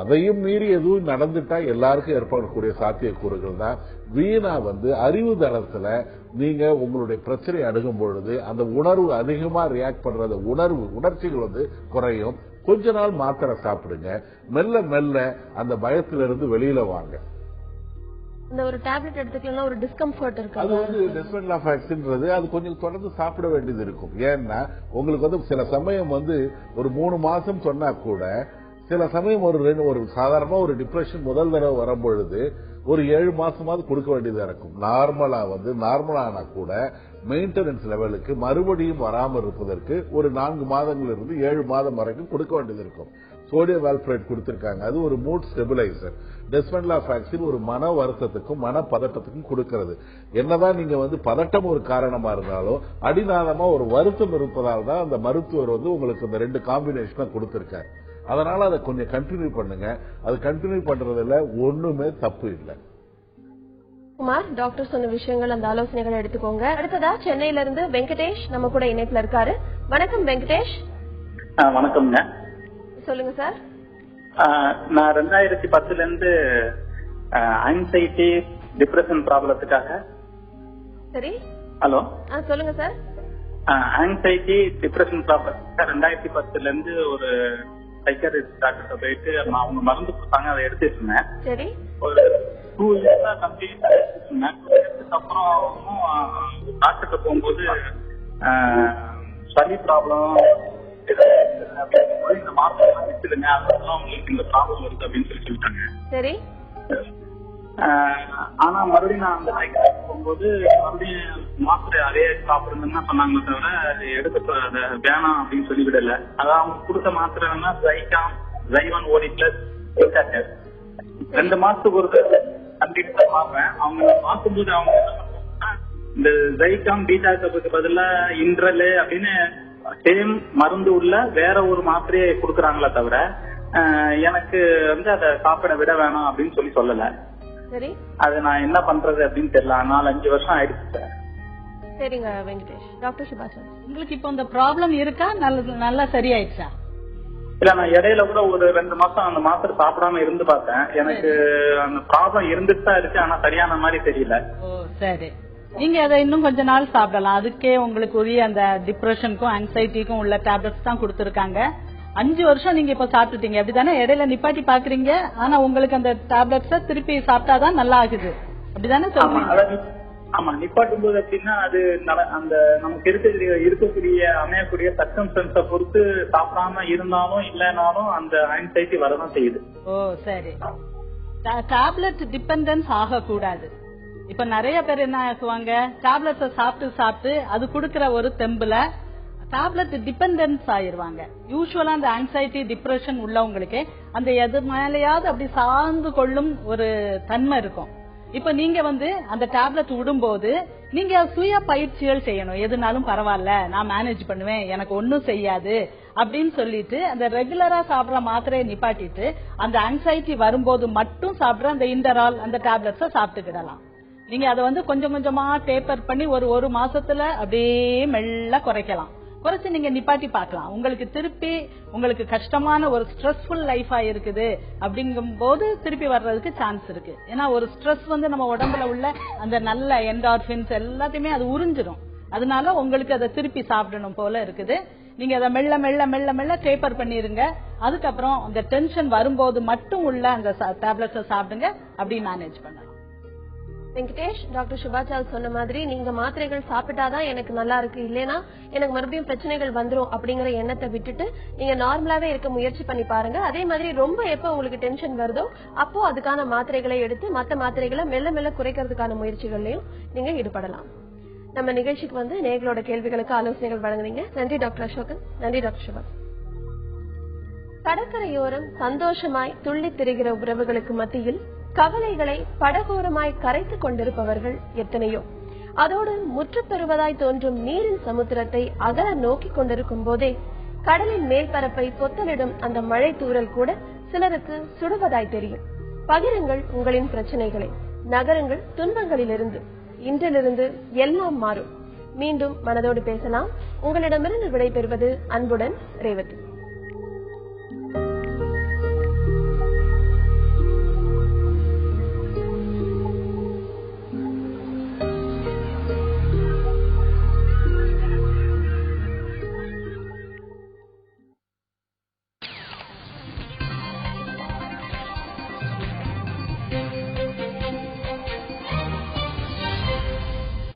S3: அதையும் மீறி எதுவும் நடந்துட்டா எல்லாருக்கும் ஏற்படக்கூடிய சாத்தியக்கூறுகள் தான். வீணா வந்து அறிவு தளத்துல நீங்க உங்களுடைய பிரச்சனையை அணுகும் பொழுது அந்த உணர்வு அதிகமா ரியாக்ட் பண்ற உணர்ச்சிகள் வந்து குறையும். கொஞ்ச நாள் மாத்திரை சாப்பிடுங்க. மெல்ல மெல்ல அந்த பயத்திலிருந்து வெளியில வாங்க.
S1: இந்த ஒரு டேப்லெட் எடுத்துக்கலாம் ஒரு டிஸ்கம்ஃபர்ட் இருக்கு.
S3: அது வந்து டெஸ்பென்லாஃபாக்ஸ்ன்றது அது கொஞ்சம் தொடர்ந்து சாப்பிட வேண்டியது இருக்கும். ஏன்னா உங்களுக்கு வந்து சில சமயம் வந்து ஒரு 3 மாசம் சொன்னா கூட சில சமயம் ஒரு சாதாரணமா ஒரு டிப்ரெஷன் முதல் தடவை வரும்பொழுது ஒரு 7 மாசமாவது கொடுக்க வேண்டியதா இருக்கும். நார்மலானா கூட மெயின்டெனன்ஸ் லெவலுக்கு மறுபடியும் வராமல் இருப்பதற்கு ஒரு 4 மாதங்களிலிருந்து 7 மாதம் வரைக்கும் கொடுக்க வேண்டியது இருக்கும். சோடியம் வால்ப்ரேட் கொடுத்திருக்காங்க. அது ஒரு மூட் ஸ்டெபிலைசர். டெஸ்பென்லாஃபாக்சின் ஒரு மன வருத்தத்துக்கும் மன பதட்டத்துக்கும் கொடுக்கிறது. என்னதான் நீங்க வந்து பதட்டம் ஒரு காரணமா இருந்தாலும் அடிநாதமா ஒரு வருத்தம் இருப்பதால் தான் அந்த மருத்துவர் வந்து உங்களுக்கு இந்த 2 காம்பினேஷனை கொடுத்திருக்காரு. அதனால அதை கொஞ்சம் கண்டினியூ பண்ணுங்க. அது கண்டினியூ பண்றதுல ஒண்ணுமே தப்பு இல்லை.
S1: குமார், டாக்டர் சொன்ன விஷயங்கள் அந்த ஆலோசனைகளை எடுத்துக்கோங்க. அடுத்ததா சென்னையில இருந்து வெங்கடேஷ் நம்ம கூட இணைப்புல இருக்காரு. வணக்கம் வெங்கடேஷ்.
S10: வணக்கம்ங்க.
S1: சொல்லுங்க சார்.
S10: நான் 2010ல இருந்து ஆங்ஸைட்டி டிப்ரெஷன் ப்ராப்ளத்துக்காக.
S1: சரி.
S10: ஹலோ.
S1: சொல்லுங்க சார்.
S10: ஆங்ஸைட்டி டிப்ரெஷன் ப்ராப்ளம் 2010ல இருந்து ஒரு சைக்காட்ரிஸ்ட் டாக்டர் போயிட்டு அவங்க மருந்து கொடுத்தாங்க, அதை எடுத்துட்டு இருந்தேன்.
S1: சரி.
S10: ஒரு 2 இயர்ஸா கம்ப்ளீட்டா எடுத்துட்டு இருந்தேன். 2 இயர்ஸ்க்கு அப்புறம் டாக்டர்கிட்ட போகும்போது சளி ப்ராப்ளம் இந்த மாத்திரம் எடுத்துடுங்க, அதெல்லாம் உங்களுக்கு இந்த ப்ராப்ளம் இருக்கு அப்படின்னு சொல்லிட்டாங்க.
S1: சரி.
S10: ஆனா மறுபடியும் நான் அந்த சைக்காட்ரிஸ்ட் போகும்போது மறுபடியும் மாத்திரை அதே சாப்பிடுங்கன்னா சொன்னாங்களே தவிர எடுக்க வேணாம் அப்படின்னு சொல்லி விடல. அதான் அவங்க கொடுத்த மாத்திரைன்னா ஜைவான் ஓடி பிளஸ் 2 மாசத்துக்கு ஒரு கண்டிப்பா பார்ப்பேன். அவங்க மாத்தும்போது அவங்க இந்த ஜைகாம் பீட்டாக்கு பதிலா இன்ட்ரல் அப்படின்னு சேம் மருந்து உள்ள வேற ஒரு மாத்திரையை கொடுக்கறாங்களே தவிர எனக்கு வந்து அதை சாப்பிட விட வேணாம் அப்படின்னு சொல்லல.
S1: சரி.
S10: அது நான் என்ன பண்றது அப்படின்னு தெரியல. 4-5 வருஷம் ஆயிடுச்சு.
S1: சரிங்க வெங்கடேஷ். டாக்டர் சுபாஷன்,
S5: உங்களுக்கு இப்போ இந்த ப்ராப்ளம் இருக்கா? நல்லா சரியாயிடுச்சா?
S10: இல்ல, நான் இடையில கூட ஒரு 2 மாசம் அந்த மாத்திரை சாப்பிடாம இருந்து பார்த்தேன். எனக்கு அந்த ப்ராப்ளம் இருந்துட்டு தான் இருக்கு, ஆனா சரியான மாதிரி தெரியல.
S5: ஓ சரி. நீங்க அதை இன்னும் கொஞ்ச நாள் சாப்பிடலாம். அதுக்கே உங்களுக்கு உரிய அந்த டிப்ரெஷனுக்கும் ஆங்ஸைட்டிக்கும் உள்ள டேப்லெட்ஸ் தான் கொடுத்திருக்காங்க. 5 வருஷம் நீங்க இப்ப சாப்பிட்டுட்டீங்க அப்படிதானே? இடையில நிப்பாட்டி பாக்குறீங்க, ஆனா உங்களுக்கு அந்த டேப்லெட்ஸ திருப்பி சாப்பிட்டாதான் நல்லா ஆகுது அப்படிதானே சொல்றீங்க?
S10: ஆமா, நிப்பாட்டும் போது அப்படின்னா அது அந்த நமக்கு இருக்கக்கூடிய அமையக்கூடிய சர்க்கம்ஸ்டன்ஸ பொறுத்து சாப்பிடாம இருந்தாலும் இல்லைனாலும் அந்த ஆங்ஸைட்டி வரதான் செய்யுது.
S5: ஓ சரி. டேப்லெட் டிபெண்டன்ஸ் ஆகக்கூடாது. இப்ப நிறைய பேர் என்ன ஆகுவாங்க, டேப்லெட்ஸ சாப்பிட்டு அது கொடுக்கற ஒரு தெம்புல டேப்லெட் டிபெண்டன்ஸ் ஆயிருவாங்க. யூசுவலா அந்த ஆங்ஸைட்டி டிப்ரெஷன் உள்ளவங்களுக்கு அந்த எது மேலேயாவது அப்படி சார்ந்து கொள்ளும் ஒரு தன்மை இருக்கும். இப்ப நீங்க வந்து அந்த டேப்லெட் விடும்போது நீங்க சுய பயிற்சிகள் செய்யணும். எதுனாலும் பரவாயில்ல, நான் மேனேஜ் பண்ணுவேன், எனக்கு ஒன்னும் செய்யாது அப்படின்னு சொல்லிட்டு அந்த ரெகுலரா சாப்பிடற மாத்திரையை நிப்பாட்டிட்டு அந்த ஆங்ஸைட்டி வரும்போது மட்டும் சாப்பிடுற அந்த இண்டரால் அந்த டேப்லெட்ஸ சாப்பிட்டுக்கிடலாம். நீங்க அதை வந்து கொஞ்சம் கொஞ்சமா டேப்பர் பண்ணி ஒரு மாசத்துல அப்படியே மெல்ல குறைக்கலாம். குறைச்சு நீங்க நிப்பாட்டி பார்க்கலாம். உங்களுக்கு திருப்பி உங்களுக்கு கஷ்டமான ஒரு ஸ்ட்ரெஸ்ஃபுல் லைஃபா இருக்குது அப்படிங்கும் போது திருப்பி வர்றதுக்கு சான்ஸ் இருக்கு. ஏன்னா ஒரு ஸ்ட்ரெஸ் வந்து நம்ம உடம்புல உள்ள அந்த நல்ல என்டார்பின்ஸ் எல்லாத்தையுமே அது உறிஞ்சிடும். அதனால உங்களுக்கு அதை திருப்பி சாப்பிடணும் போல இருக்குது. நீங்க அதை மெல்ல மெல்ல மெல்ல மெல்ல டேப்பர் பண்ணிருங்க. அதுக்கப்புறம் அந்த டென்ஷன் வரும்போது மட்டும் உள்ள அந்த டேப்லெட்ஸை சாப்பிடுங்க. அப்படி மேனேஜ் பண்ணலாம்.
S1: வெங்கடேஷ், டாக்டர் சுபாச்சால் சொன்ன மாதிரி நீங்க மாத்திரைகள் சாப்பிட்டாதான் எனக்கு நல்லா இருக்கு, இல்லைன்னா எனக்கு மறுபடியும் பிரச்சனைகள் வந்துரும் அப்படிங்கிற எண்ணத்தை விட்டுட்டு நீங்க நார்மலாவே இருக்க முயற்சி பண்ணி பாருங்க. அதே மாதிரி ரொம்ப எப்ப உங்களுக்கு டென்ஷன் வருதோ அப்போ அதுக்கான மாத்திரைகளை எடுத்து மற்ற மாத்திரைகளை மெல்ல மெல்ல குறைக்கிறதுக்கான முயற்சிகள்லயும் நீங்க ஈடுபடலாம். நம்ம நிகழ்ச்சிக்கு வந்து நேர்களோட கேள்விகளுக்கு ஆலோசனைகள் வழங்குறீங்க. நன்றி டாக்டர் அசோகன். நன்றி டாக்டர் சுபாஷ். கடற்கரையோரம் சந்தோஷமாய் துள்ளி திரிகிற உறவுகளுக்கு மத்தியில் கவலைகளை படகோரமாய் கரைத்துக் கொண்டிருப்பவர்கள் எத்தனையோ. அதோடு முற்று பெறுவதாய் தோன்றும் நீரின் சமுத்திரத்தை அகல நோக்கி கொண்டிருக்கும் போதே கடலின் மேல்பரப்பை பொத்தலிடும் அந்த மழை தூறல் கூட சிலருக்கு சுடுவதாய் தெரியும். பகிருங்கள் உங்களின் பிரச்சனைகளை, நகருங்கள் துன்பங்களிலிருந்து. இன்றிலிருந்து எல்லாம் மாறும். மீண்டும் மனதோடு பேசலாம். உங்களிடமிருந்து விடைபெறுவது அன்புடன் ரேவதி.